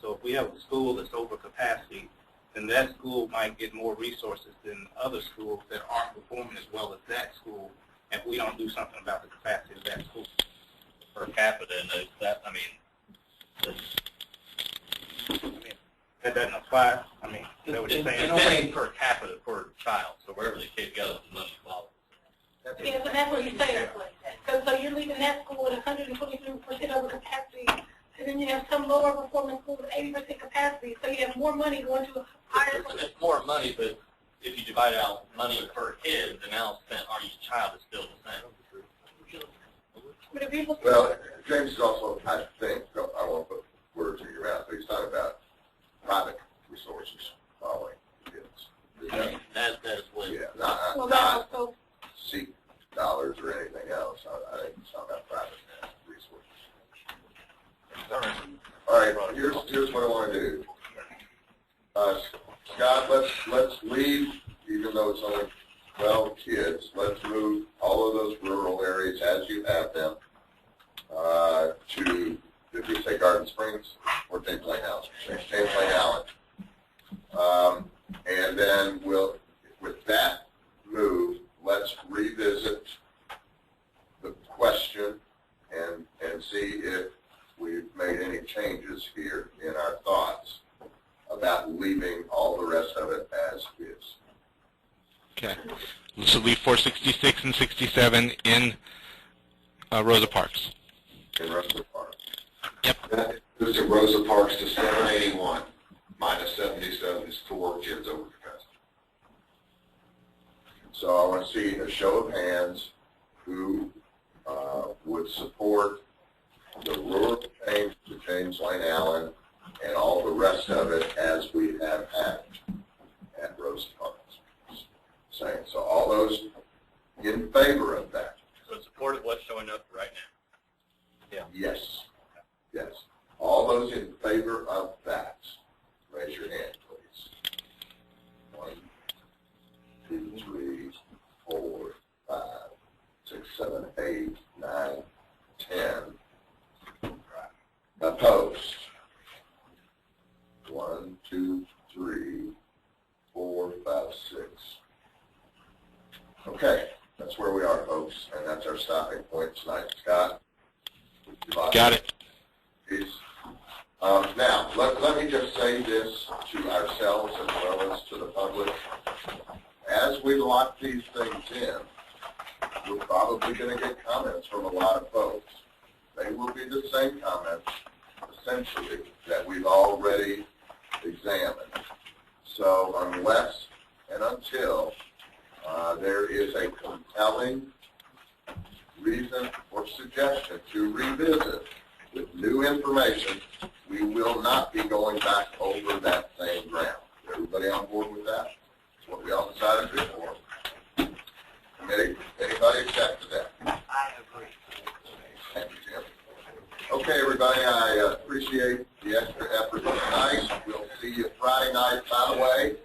S7: So if we have a school that's over capacity, then that school might get more resources than other schools that aren't performing as well as that school if we don't do something about the capacity of that school.
S4: Per capita, and that
S7: That doesn't apply. I mean, is that what you're saying?
S4: it's only per capita per child, so wherever the kid goes, the money follows.
S11: Yeah, but that's what he's saying. So you're leaving that school at 123% over capacity, and then you have some lower performing schools with 80% capacity, so you have more money going to a higher.
S4: It's more money, but if you divide out money per kid, the amount spent on each child is still the same.
S11: But if you look
S1: Well, James is also, I think, I won't put words in your mouth, but he's talking about private resources following kids.
S4: That is what.
S1: Yeah,
S11: well, that
S1: not
S11: also,
S1: seek dollars or anything else. I think he's talking about private resources. All right, here's what I want to do. Scott, let's leave, even though it's only 12 kids, let's move all of those rural areas as you have them to, did we say Garden Springs or James Lane Allen? James Lane Allen. And then with that move, let's revisit the question and see if we've made any changes here in our thoughts about leaving all the rest of it as is.
S2: Okay. So leave 466 and 67 in Rosa Parks.
S1: In Rosa Parks.
S2: Yep.
S10: That moves at Rosa Parks to 781, minus 77 is 4 kids over capacity.
S1: So I want to see a show of hands who would support the rural change to James Lane Allen and all the rest of it as we have had at Rosa Parks. So all those 7, 8, 9, 10. Opposed? 1, 2, 3, 4, 5, 6. Okay, that's where we are, folks, and that's our stopping point tonight. Scott?
S2: Got it.
S1: Peace. Now, let me just say this to ourselves as well as to the public. As we lock these things in, we're probably going to get comments from a lot of folks. They will be the same comments, essentially, that we've already examined. So unless and until there is a compelling reason or suggestion to revisit with new information, we will not be going back over that same ground. Everybody on board with that? That's what we all decided before. Committee, anybody object to that?
S9: I agree.
S1: Thank you, Jim. Okay, everybody, I appreciate the extra effort tonight. We'll see you Friday night. By the way,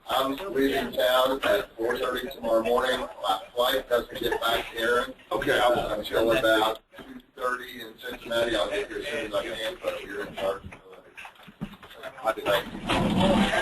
S1: I'm leaving town at 4:30 tomorrow morning. My flight doesn't get back here until about 2:30 in Cincinnati. I'll get here as soon as I can, but you're in charge. Thank you.